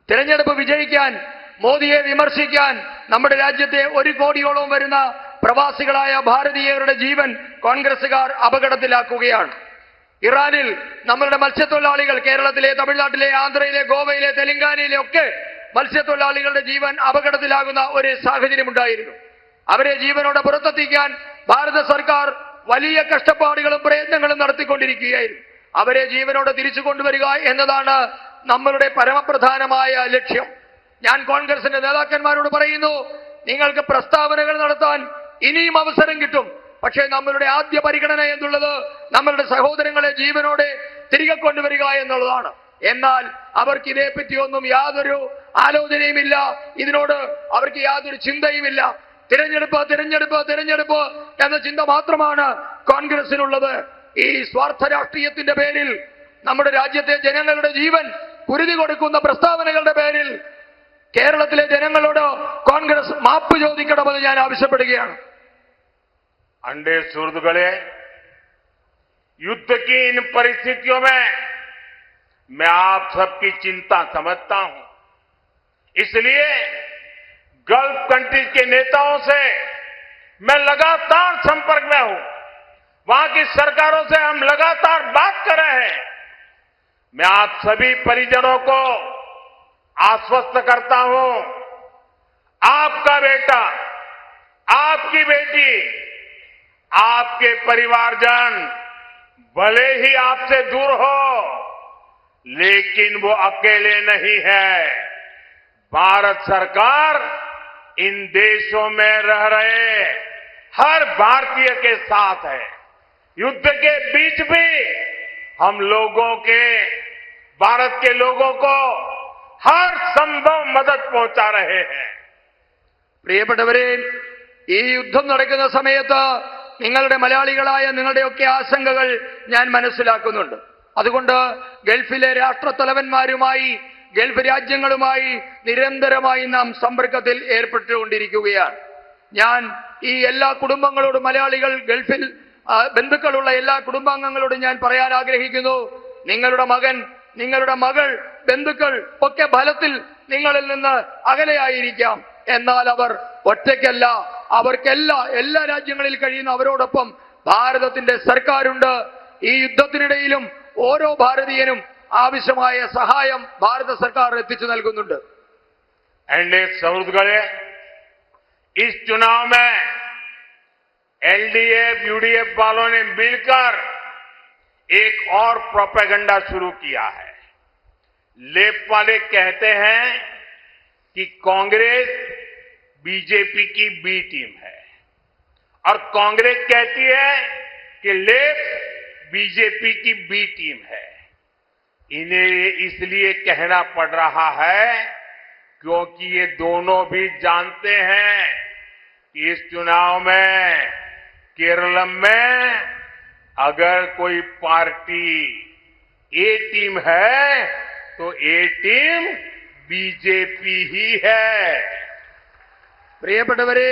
തിരഞ്ഞെടുപ്പ് വിജയിക്കാൻ, മോദിയെ വിമർശിക്കാൻ നമ്മുടെ രാജ്യത്തെ 1 കോടിയോളം വരുന്ന പ്രവാസികളായ ഭാരതീയരുടെ ജീവൻ കോൺഗ്രസുകാർ അപകടത്തിലാക്കുകയാണ്. ഇറാനിൽ നമ്മളുടെ മത്സ്യത്തൊഴിലാളികൾ, കേരളത്തിലെ, തമിഴ്നാട്ടിലെ, ആന്ധ്രയിലെ, ഗോവയിലെ, തെലങ്കാനയിലെ ഒക്കെ മത്സ്യത്തൊഴിലാളികളുടെ ജീവൻ അപകടത്തിലാകുന്ന ഒരു സാഹചര്യമുണ്ടായിരുന്നു. അവരെ ജീവനോടെ പുറത്തെത്തിക്കാൻ ഭാരത സർക്കാർ വലിയ കഷ്ടപ്പാടുകളും പ്രയത്നങ്ങളും നടത്തിക്കൊണ്ടിരിക്കുകയായിരുന്നു. അവരെ ജീവനോടെ തിരിച്ചു കൊണ്ടുവരിക എന്നതാണ് നമ്മളുടെ പരമപ്രധാനമായ ലക്ഷ്യം. ഞാൻ കോൺഗ്രസിന്റെ നേതാക്കന്മാരോട് പറയുന്നു, നിങ്ങൾക്ക് പ്രസ്താവനകൾ നടത്താൻ ഇനിയും അവസരം കിട്ടും. പക്ഷേ നമ്മളുടെ ആദ്യ പരിഗണന എന്നുള്ളത് നമ്മളുടെ സഹോദരങ്ങളെ ജീവനോടെ തിരികെ കൊണ്ടുവരിക എന്നുള്ളതാണ്. എന്നാൽ അവർക്ക് ഇതേപ്പറ്റിയൊന്നും യാതൊരു ആലോചനയുമില്ല. ഇതിനോട് അവർക്ക് യാതൊരു ചിന്തയുമില്ല. തിരഞ്ഞെടുപ്പ് തിരഞ്ഞെടുപ്പ് തിരഞ്ഞെടുപ്പ് എന്ന ചിന്ത മാത്രമാണ് കോൺഗ്രസിനുള്ളത്. ഈ സ്വാർത്ഥ രാഷ്ട്രീയത്തിന്റെ പേരിൽ നമ്മുടെ രാജ്യത്തെ ജനങ്ങളുടെ ജീവൻ കുരുതി കൊടുക്കുന്ന പ്രസ്താവനകളുടെ പേരിൽ കേരളത്തിലെ ജനങ്ങളോട് കോൺഗ്രസ് മാപ്പ് ചോദിക്കണമെന്ന് ഞാൻ ആവശ്യപ്പെടുകയാണ്. अंडे सुहृदुक्കളെ, युद्ध की इन परिस्थितियों में मैं आप सबकी चिंता समझता हूं. इसलिए गल्फ कंट्रीज के नेताओं से मैं लगातार संपर्क में हूं, वहां की सरकारों से हम लगातार बात कर रहे हैं। मैं आप सभी परिजनों को आश्वस्त करता हूं, आपका बेटा, आपकी बेटी, आपके परिवारजन भले ही आपसे दूर हो, लेकिन वो अकेले नहीं है। भारत सरकार इन देशों में रह रहे हर भारतीय के साथ है। युद्ध के बीच भी हम लोगों के, भारत के लोगों को हर संभव मदद पहुंचा रहे हैं। പ്രിയപ്പെട്ടവരെ, ഈ യുദ്ധം നടക്കുന്ന സമയത്ത് നിങ്ങളുടെ മലയാളികളായ നിങ്ങളുടെയൊക്കെ ആശങ്കകൾ ഞാൻ മനസ്സിലാക്കുന്നുണ്ട്. അതുകൊണ്ട് ഗൾഫിലെ രാഷ്ട്രത്തലവന്മാരുമായി, ഗൾഫ് രാജ്യങ്ങളുമായി നിരന്തരമായി നാം സമ്പർക്കത്തിൽ ഏർപ്പെട്ടുകൊണ്ടിരിക്കുകയാണ്. ഞാൻ ഈ എല്ലാ കുടുംബങ്ങളോടും, മലയാളികൾ ഗൾഫിൽ ബന്ധുക്കളുള്ള എല്ലാ കുടുംബാംഗങ്ങളോടും ഞാൻ പറയാൻ ആഗ്രഹിക്കുന്നു, നിങ്ങളുടെ മകൻ, നിങ്ങളുടെ മകൾ, ബന്ധുക്കൾ ഒക്കെ ഫലത്തിൽ നിങ്ങളിൽ നിന്ന് അകലെയായിരിക്കാം. എന്നാൽ അവർ ഒറ്റയ്ക്കല്ല. എല്ലാ രാജ്യങ്ങളിൽ കഴിയുന്ന അവരോടൊപ്പം ഭാരതത്തിന്റെ സർക്കാരുണ്ട്. ഈ യുദ്ധത്തിനിടയിലും ഓരോ ഭാരതീയനും ആവശ്യമായ സഹായം ഭാരത സർക്കാർ എത്തിച്ചു നൽകുന്നുണ്ട്. एनडीए सहयोगीगणे इस चुनाव में एलडीएफ, यूडीएफ वालों ने मिलकर एक और प्रोपेगेंडा शुरू किया है। लेफ्ट वाले कहते हैं कि कांग्रेस बीजेपी की बी टीम है और कांग्रेस कहती है कि लेफ्ट बीजेपी की बी टीम है। इन्हें इसलिए कहना पड़ रहा है क्योंकि ये दोनों भी जानते हैं कि इस चुनाव में केरलम में अगर कोई पार्टी ए टीम है तो ए टीम बीजेपी ही है। പ്രിയപ്പെട്ടവരെ,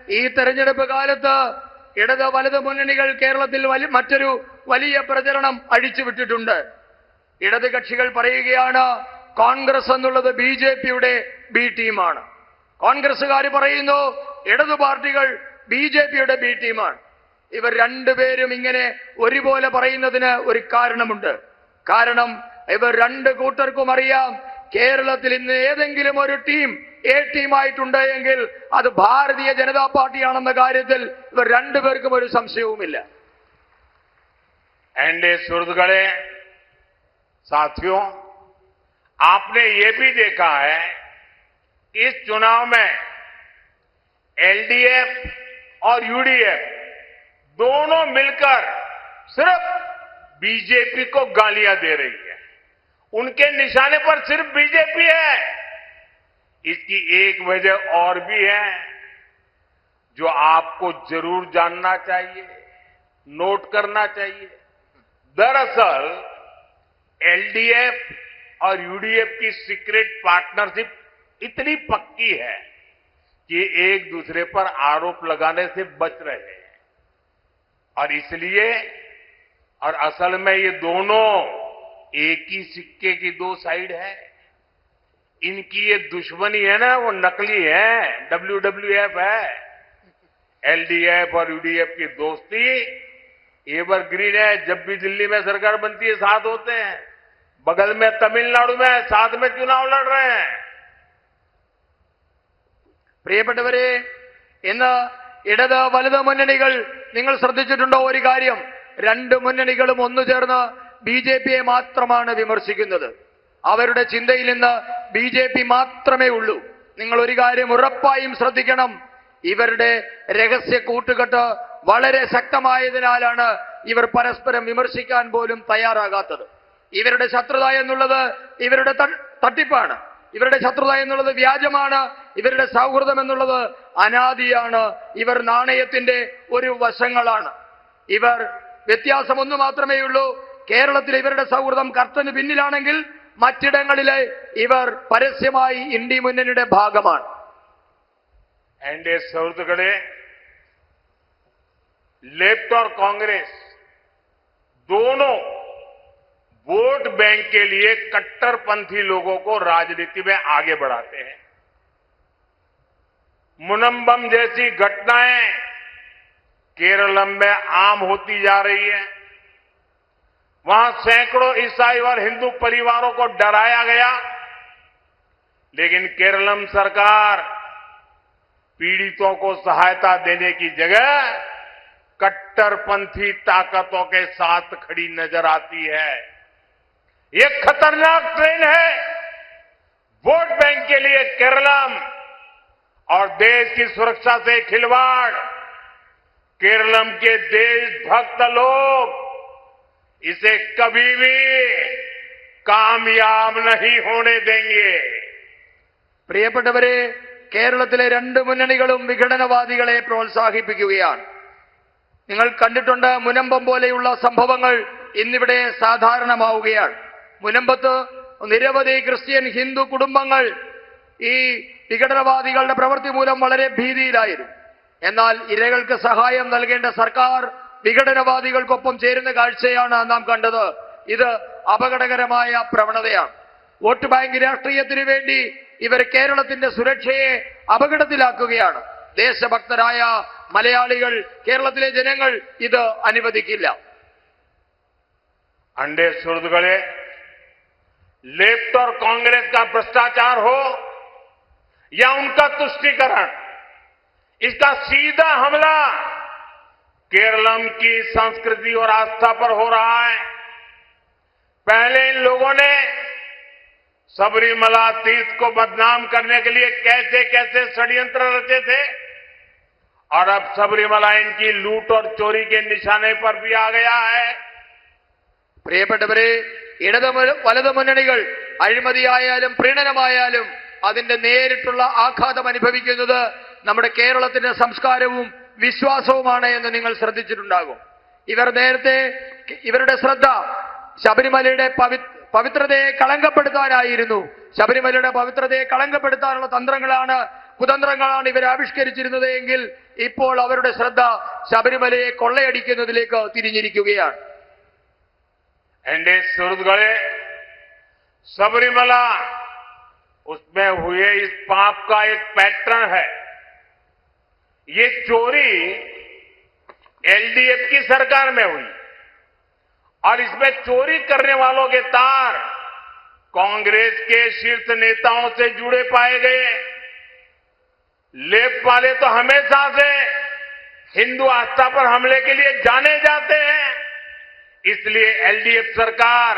ഈ തെരഞ്ഞെടുപ്പ് കാലത്ത് ഇടത് വലത് മുന്നണികൾ കേരളത്തിൽ മറ്റൊരു വലിയ പ്രചരണം അഴിച്ചുവിട്ടിട്ടുണ്ട്. ഇടത് കക്ഷികൾ പറയുകയാണ് കോൺഗ്രസ് എന്നുള്ളത് ബിജെപിയുടെ ബി ടീമാണ്. കോൺഗ്രസുകാർ പറയുന്നു ഇടതു പാർട്ടികൾ ബിജെപിയുടെ ബി ടീമാണ്. ഇവർ രണ്ടുപേരും ഇങ്ങനെ ഒരുപോലെ പറയുന്നതിന് ഒരു കാരണമുണ്ട്. കാരണം ഇവർ രണ്ട് കൂട്ടർക്കും അറിയാം, കേരളത്തിൽ ഇന്ന് ഏതെങ്കിലും ഒരു ടീം എ ടീമായിട്ടുണ്ട് എങ്കിൽ അത് ഭാരതീയ ജനതാ പാർട്ടിയാണെന്ന കാര്യത്തിൽ ഇവർ രണ്ടുപേർക്കും ഒരു സംശയവുമില്ല. एनडीए सुहृदगणे, साथियों, आपने ये भी देखा है इस चुनाव में एलडीएफ और यूडीएफ दोनों मिलकर सिर्फ बीजेपी को गालियां दे रही है। उनके निशाने पर सिर्फ बीजेपी है। इसकी एक वजह और भी है जो आपको जरूर जानना चाहिए, नोट करना चाहिए। दरअसल एलडीएफ और यूडीएफ की सीक्रेट पार्टनरशिप इतनी पक्की है कि एक दूसरे पर आरोप लगाने से बच रहे हैं। और इसलिए, और असल में ये दोनों एक ही सिक्के की दो साइड है। इनकी ये दुश्मनी है ना, वो नकली है, WWF है। एलडीएफ और यूडीएफ की दोस्ती एवरग्रीन है। जब भी दिल्ली में सरकार बनती है साथ होते हैं, बगल में तमिलनाडु में साथ में चुनाव लड़ रहे हैं। പ്രിയപ്പെട്ടവരെ, ഇന്ന് ഇടത് വലത് മുന്നണികൾ നിങ്ങൾ ശ്രദ്ധിച്ചിട്ടുണ്ടോ ഒരു കാര്യം? രണ്ട് മുന്നണികളും ഒന്നു ചേർന്ന് ബിജെപിയെ മാത്രമാണ് വിമർശിക്കുന്നത്. അവരുടെ ചിന്തയിൽ നിന്ന് ബിജെപി മാത്രമേ ഉള്ളൂ. നിങ്ങൾ ഒരു കാര്യം ഉറപ്പായും ശ്രദ്ധിക്കണം, ഇവരുടെ രഹസ്യ കൂട്ടുകെട്ട് വളരെ ശക്തമായതിനാലാണ് ഇവർ പരസ്പരം വിമർശിക്കാൻ പോലും തയ്യാറാകാത്തത്. ഇവരുടെ ശത്രുത എന്നുള്ളത് ഇവരുടെ തട്ടിപ്പാണ്, ഇവരുടെ ശത്രുത എന്നുള്ളത് വ്യാജമാണ്, ഇവരുടെ സൗഹൃദം എന്നുള്ളത് അനാദിയാണ്. ഇവർ നാണയത്തിന്റെ ഒരു വശങ്ങളാണ്. ഇവർ വ്യത്യാസം ഒന്നു മാത്രമേ ഉള്ളൂ. കേരളത്തിൽ ഇവരുടെ സൗഹൃദം കർട്ടന് പിന്നിലാണെങ്കിൽ മറ്റിടങ്ങളിലെ ഇവർ പരസ്യമായി ഇന്ത്യ മുന്നണിയുടെ ഭാഗമാണ്. एनडीए सहयोगीगणे, लेफ्ट और कांग्रेस दोनों वोट बैंक के लिए कट्टरपंथी लोगों को राजनीति में आगे बढ़ाते हैं। मुनम्बम जैसी घटनाएं केरलम में आम होती जा रही है। वहां सैकड़ों ईसाई और हिंदू परिवारों को डराया गया, लेकिन केरलम सरकार पीड़ितों को सहायता देने की जगह कट्टरपंथी ताकतों के साथ खड़ी नजर आती है। ये खतरनाक ट्रेंड है। वोट बैंक के लिए केरलम और देश की सुरक्षा से खिलवाड़। केरलम के देशभक्त लोग इसे कभी भी कामयाब नहीं होने देंगे। പ്രിയപ്പെട്ടവരെ, കേരളത്തിലെ രണ്ട് മുന്നണികളും വിഘടനവാദികളെ പ്രോത്സാഹിപ്പിക്കുകയാണ്. നിങ്ങൾ കണ്ടിട്ടുണ്ട്, മുനമ്പം പോലെയുള്ള സംഭവങ്ങൾ ഇന്നിവിടെ സാധാരണമാവുകയാണ്. മുനമ്പത്ത് നിരവധി ക്രിസ്ത്യൻ ഹിന്ദു കുടുംബങ്ങൾ ഈ വിഘടനവാദികളുടെ പ്രവൃത്തി മൂലം വളരെ ഭീതിയിലായിരുന്നു. എന്നാൽ ഇരകൾക്ക് സഹായം നൽകേണ്ട സർക്കാർ വിഘടനവാദികൾക്കൊപ്പം ചേരുന്ന കാഴ്ചയാണ് നാം കണ്ടത്. ഇത് അപകടകരമായ പ്രവണതയാണ്. വോട്ട് ബാങ്ക് രാഷ്ട്രീയത്തിന് വേണ്ടി ഇവർ കേരളത്തിന്റെ സുരക്ഷയെ അപകടത്തിലാക്കുകയാണ്. ദേശഭക്തരായ മലയാളികൾ, കേരളത്തിലെ ജനങ്ങൾ ഇത് അനുവദിക്കില്ല. अंडे सुर्द गले लेफ्ट और कांग्रेस का भ्रष्टाचार हो या उनका तुष्टीकरण, इसका सीधा हमला केरलम की संस्कृति और आस्था पर हो रहा है। पहले इन लोगों ने सबरीमला तीर्थ को बदनाम करने के लिए कैसे कैसे षड्यंत्र रचे थे, और अब सबरीमला इनकी लूट और चोरी के निशाने पर भी आ गया है। പ്രിയപ്പെട്ടവരെ, ഇടത് വലത് മുന്നണികൾ അഴിമതിയായാലും പ്രീണനമായാലും അതിന്റെ നേരിട്ടുള്ള ആഘാതം അനുഭവിക്കുന്നത് നമ്മുടെ കേരളത്തിന്റെ സംസ്കാരവും വിശ്വാസവുമാണ് എന്ന് നിങ്ങൾ ശ്രദ്ധിച്ചിട്ടുണ്ടാകും. ഇവരുടെ ശ്രദ്ധ ശബരിമലയുടെ പവിത്രതയെ കളങ്കപ്പെടുത്താനായിരുന്നു. ശബരിമലയുടെ പവിത്രതയെ കളങ്കപ്പെടുത്താനുള്ള കുതന്ത്രങ്ങളാണ് ഇവർ ആവിഷ്കരിച്ചിരുന്നത് എങ്കിൽ ഇപ്പോൾ അവരുടെ ശ്രദ്ധ ശബരിമലയെ കൊള്ളയടിക്കുന്നതിലേക്ക് തിരിഞ്ഞിരിക്കുകയാണ്. एंडे सुर्द गले सबरीमला, उसमें हुए इस पाप का एक पैटर्न है। ये चोरी एलडीएफ की सरकार में हुई और इसमें चोरी करने वालों के तार कांग्रेस के शीर्ष नेताओं से जुड़े पाए गए। लेफ्ट वाले तो हमेशा से हिंदू आस्था पर हमले के लिए जाने जाते हैं, इसलिए एलडीएफ सरकार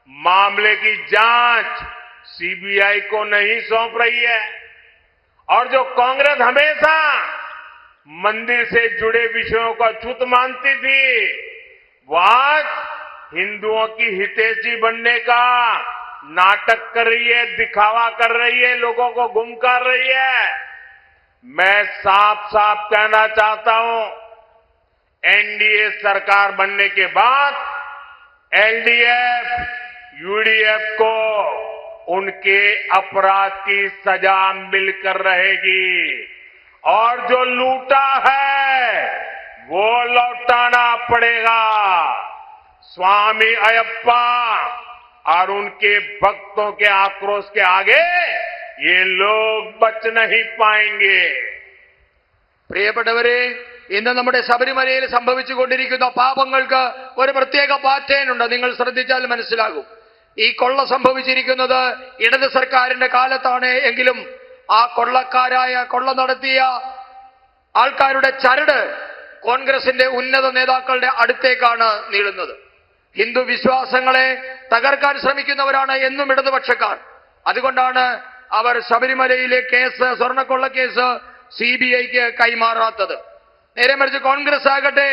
मामले की जांच सीबीआई को नहीं सौंप रही है। और जो कांग्रेस हमेशा मंदिर से जुड़े विषयों को अछूत मानती थी, वो आज हिंदुओं की हितैषी बनने का नाटक कर रही है, दिखावा कर रही है, लोगों को गुम कर रही है। मैं साफ साफ कहना चाहता हूं, एनडीए सरकार बनने के बाद एलडीएफ, यूडीएफ को उनके अपराध की सजा मिलकर रहेगी और जो लूटा है वो लौटाना पड़ेगा। स्वामी अयप्पा और उनके भक्तों के आक्रोश के आगे ये लोग बच नहीं पाएंगे। പ്രിയപ്പെട്ടവരെ, ഇന്ന് നമ്മുടെ ശബരിമലയിൽ സംഭവിച്ചുകൊണ്ടിരിക്കുന്ന പാപങ്ങൾക്ക് ഒരു പ്രത്യേക പാറ്റേൺ ഉണ്ട്. നിങ്ങൾ ശ്രദ്ധിച്ചാൽ മനസ്സിലാകും. ഈ കൊള്ള സംഭവിച്ചിരിക്കുന്നത് ഇടത് സർക്കാരിന്റെ കാലത്താണ് എങ്കിലും ആ കൊള്ള നടത്തിയ ആൾക്കാരുടെ ചരട് കോൺഗ്രസിന്റെ ഉന്നത നേതാക്കളുടെ അടുത്തേക്കാണ് നീളുന്നത്. ഹിന്ദു വിശ്വാസങ്ങളെ തകർക്കാൻ ശ്രമിക്കുന്നവരാണ് എന്നും ഇടതുപക്ഷക്കാർ. അതുകൊണ്ടാണ് അവർ ശബരിമലയിലെ കേസ്, സ്വർണ്ണക്കൊള്ള കേസ് സിബിഐക്ക് കൈമാറാത്തത്. നേരെ മറിച്ച് കോൺഗ്രസ് ആകട്ടെ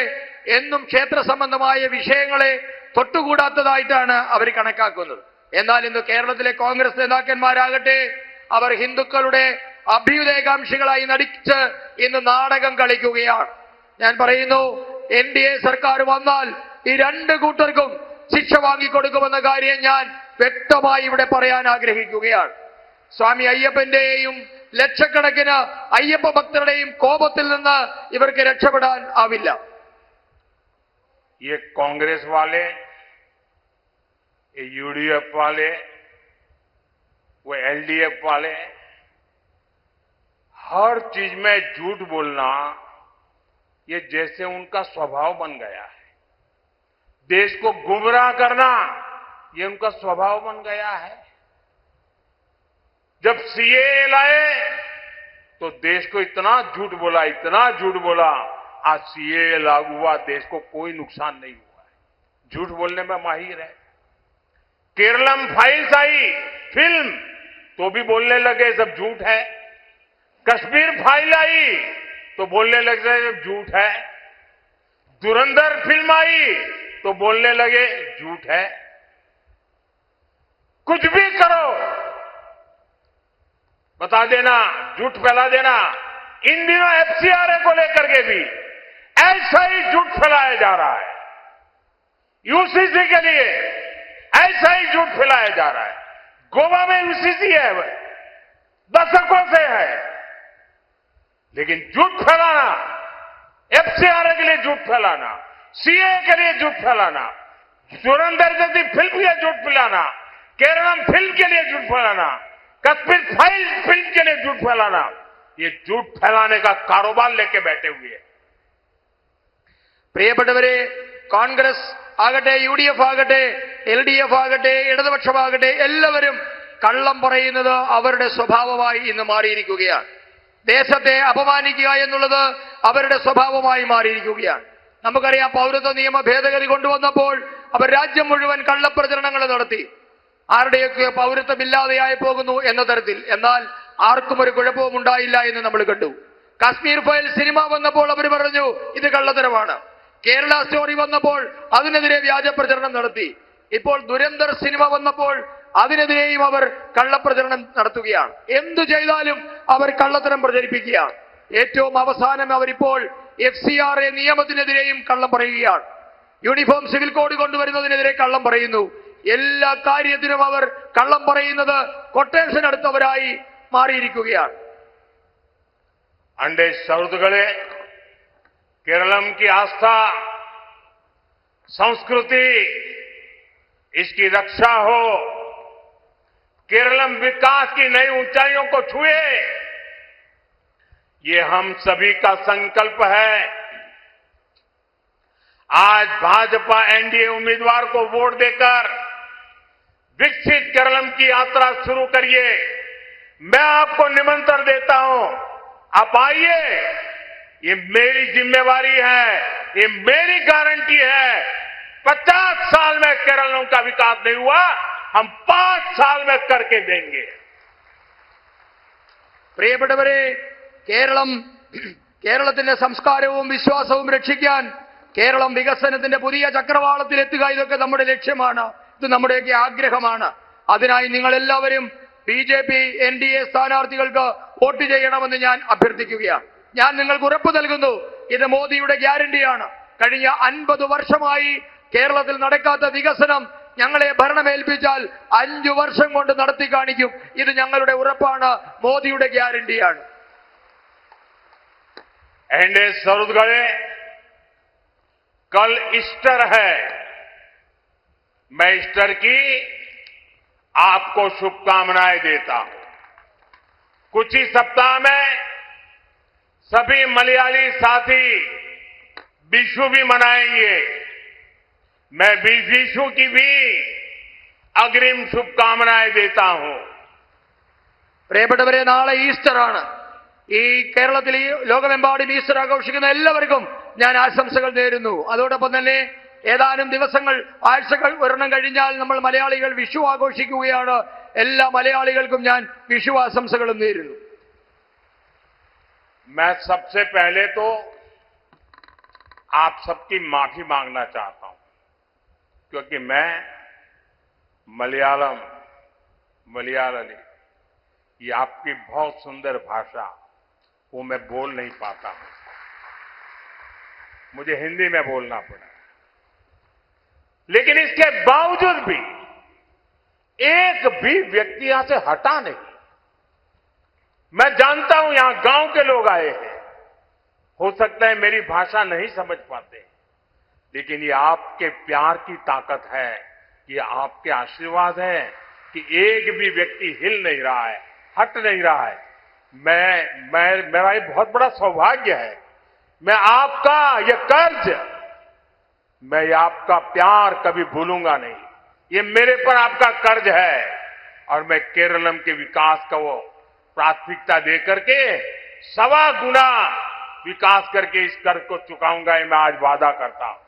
എന്നും ക്ഷേത്ര സംബന്ധമായ വിഷയങ്ങളെ തൊട്ടുകൂടാത്തതായിട്ടാണ് അവർ കണക്കാക്കുന്നത്. എന്നാൽ ഇന്ന് കേരളത്തിലെ കോൺഗ്രസ് നേതാക്കന്മാരാകട്ടെ അവർ ഹിന്ദുക്കളുടെ അഭ്യുദയകാംക്ഷികളായി നടിച്ച് ഇന്ന് നാടകം കളിക്കുകയാണ്. ഞാൻ പറയുന്നു, എൻഡിഎ സർക്കാർ വന്നാൽ ഈ രണ്ട് കൂട്ടർക്കും ശിക്ഷ വാങ്ങിക്കൊടുക്കുമെന്ന കാര്യം ഞാൻ വ്യക്തമായി ഇവിടെ പറയാൻ ആഗ്രഹിക്കുകയാണ്. സ്വാമി അയ്യപ്പന്റെയും ലക്ഷക്കണക്കിന് അയ്യപ്പ ഭക്തരുടെയും കോപത്തിൽ നിന്ന് ഇവർക്ക് രക്ഷപ്പെടാൻ ആവില്ല. ये कांग्रेस वाले, ये यूडीएफ वाले, वो एलडीएफ वाले हर चीज में झूठ बोलना ये जैसे उनका स्वभाव बन गया है। देश को गुमराह करना ये उनका स्वभाव बन गया है। जब सीएए लाए तो देश को इतना झूठ बोला, आज सीएए लागू हुआ, देश को कोई नुकसान नहीं हुआ है। झूठ बोलने में माहिर है। केरलम फाइल्स आई फिल्म तो भी बोलने लगे सब झूठ है। कश्मीर फाइल आई तो बोलने लगे सब झूठ है। धुरंधर फिल्म आई तो बोलने लगे झूठ है। कुछ भी करो बता देना, झूठ फैला देना। इन दिनों एफसीआरए को लेकर के भी ऐसा ही झूठ फैलाया जा रहा है। यूसीसी के लिए ऐसा ही झूठ फैलाया जा रहा है। गोवा में यूसीसी है, दशकों से है, लेकिन झूठ फैलाना, एफसीआरए के लिए झूठ फैलाना, सीए के लिए झूठ फैलाना, धुरंधर जैसी फिल्म के लिए झूठ फैलाना, केरलम फिल्म के लिए झूठ फैलाना, कश्मीर फाइल फिल्म के लिए झूठ फैलाना, ये झूठ फैलाने का कारोबार लेके बैठे हुए हैं। പ്രിയപ്പെട്ടവരെ, കോൺഗ്രസ് ആകട്ടെ, യുഡിഎഫ് ആകട്ടെ, എൽഡിഎഫ് ആകട്ടെ, ഇടതുപക്ഷമാകട്ടെ, എല്ലാവരും കള്ളം പറയുന്നത് അവരുടെ സ്വഭാവമായി ഇന്ന് മാറിയിരിക്കുകയാണ്. ദേശത്തെ അപമാനിക്കുക എന്നുള്ളത് അവരുടെ സ്വഭാവമായി മാറിയിരിക്കുകയാണ്. നമുക്കറിയാം, പൗരത്വ നിയമ ഭേദഗതി കൊണ്ടുവന്നപ്പോൾ അവർ രാജ്യം മുഴുവൻ കള്ളപ്രചരണങ്ങൾ നടത്തി. ആരുടെയൊക്കെ പൗരത്വമില്ലാതെയായി പോകുന്നു എന്ന തരത്തിൽ. എന്നാൽ ആർക്കും ഒരു കുഴപ്പവും ഉണ്ടായില്ല എന്ന് നമ്മൾ കണ്ടു. കാശ്മീർ ഫയൽ സിനിമ വന്നപ്പോൾ അവർ പറഞ്ഞു ഇത് കള്ളത്തരമാണ്. കേരള സ്റ്റോറി വന്നപ്പോൾ അതിനെതിരെ വ്യാജ പ്രചരണം നടത്തി. ഇപ്പോൾ ദുരന്തർ സിനിമ വന്നപ്പോൾ അതിനെതിരെയും അവർ കള്ളപ്രചരണം നടത്തുകയാണ്. എന്തു ചെയ്താലും അവർ കള്ളത്തരം പ്രചരിപ്പിക്കുകയാണ്. ഏറ്റവും അവസാനം അവരിപ്പോൾ എഫ്സിആർഎ നിയമത്തിനെതിരെയും കള്ളം പറയുകയാണ്. യൂണിഫോം സിവിൽ കോഡ് കൊണ്ടുവരുന്നതിനെതിരെ കള്ളം പറയുന്നു. എല്ലാ കാര്യത്തിനും അവർ കള്ളം പറയുന്നത് കൊട്ടേഷൻ എടുത്തവരായി മാറിയിരിക്കുകയാണ്. अंडे सौदगड़े केरलम की आस्था, संस्कृति, इसकी रक्षा हो, केरलम विकास की नई ऊंचाइयों को छुए, ये हम सभी का संकल्प है। आज भाजपा एनडीए उम्मीदवार को वोट देकर विकसित केरलम की यात्रा शुरू करिए। मैं आपको निमंत्रण देता हूं, आप आइए। ये मेरी जिम्मेवारी है, ये मेरी गारंटी है। 50 साल में केरल का विकास नहीं हुआ, हम 5 साल में करके देंगे। പ്രിയപ്പെട്ടവരെ, കേരളത്തിന്റെ സംസ്കാരവും വിശ്വാസവും രക്ഷിക്കാൻ കേരളം വികസനത്തിന്റെ പുതിയ ചക്രവാളത്തിൽ എത്തുക, ഇതൊക്കെ നമ്മുടെ ലക്ഷ്യമാണ്. ഇത് നമ്മുടെയൊക്കെ ആഗ്രഹമാണ്. അതിനായി നിങ്ങൾ എല്ലാവരും ബിജെപി എൻഡിഎ സ്ഥാനാർത്ഥികൾക്ക് വോട്ട് ചെയ്യണമെന്ന് ഞാൻ അഭ്യർത്ഥിക്കുകയാണ്. ഞാൻ നിങ്ങൾക്ക് ഉറപ്പ് നൽകുന്നു, ഇത് മോദിയുടെ ഗ്യാരണ്ടിയാണ്. കഴിഞ്ഞ 50 വർഷമായി കേരളത്തിൽ നടക്കാത്ത വികസനം ഞങ്ങളെ ഭരണമേൽപ്പിച്ചാൽ 5 വർഷം കൊണ്ട് നടത്തി കാണിക്കും. ഇത് ഞങ്ങളുടെ ഉറപ്പാണ്, മോദിയുടെ ഗ്യാരണ്ടിയാണ്. एंडे सरुदगढ़े, कल ईस्टर है। मैं ईस्टर की आपको शुभकामनाएं देता हूं। कुछ ही सप्ताह में सभी मलयाली साथी विशु भी मनाएंगे। मैं भी विशु की भी अग्रिम शुभकामनाएं देता हूं। പ്രിയപ്പെട്ടവരെ, നാളെ ഈസ്റ്റർ ആണ്. ഈ കേരളത്തിൽ, ഈ ലോകമെമ്പാടും ഈസ്റ്റർ ആഘോഷിക്കുന്ന എല്ലാവർക്കും ഞാൻ ആശംസകൾ നേരുന്നു. അതോടൊപ്പം തന്നെ ഏതാനും ദിവസങ്ങൾ, ആഴ്ചകൾ ഒരെണ്ണം കഴിഞ്ഞാൽ നമ്മൾ മലയാളികൾ വിഷു ആഘോഷിക്കുകയാണ്. എല്ലാ മലയാളികൾക്കും ഞാൻ വിഷു ആശംസകളും നേരുന്നു. मैं सबसे पहले तो आप सबकी माफी मांगना चाहता हूं, क्योंकि मैं मलयाली, ये आपकी बहुत सुंदर भाषा, वो मैं बोल नहीं पाता हूं। मुझे हिंदी में बोलना पड़ा। लेकिन इसके बावजूद भी एक भी व्यक्ति यहां से हटा नहीं। मैं जानता हूं यहां गांव के लोग आए हैं, हो सकता है मेरी भाषा नहीं समझ पाते, लेकिन ये आपके प्यार की ताकत है, ये आपके आशीर्वाद है कि एक भी व्यक्ति हिल नहीं रहा है, हट नहीं रहा है। मेरा ये बहुत बड़ा सौभाग्य है। मैं आपका ये कर्ज, मैं ये आपका प्यार कभी भूलूंगा नहीं। ये मेरे पर आपका कर्ज है और मैं केरलम के विकास को वो प्राथमिकता दे करके 1.25 गुना विकास करके इस कर्ज को चुकाऊंगा, ये मैं आज वादा करता हूं।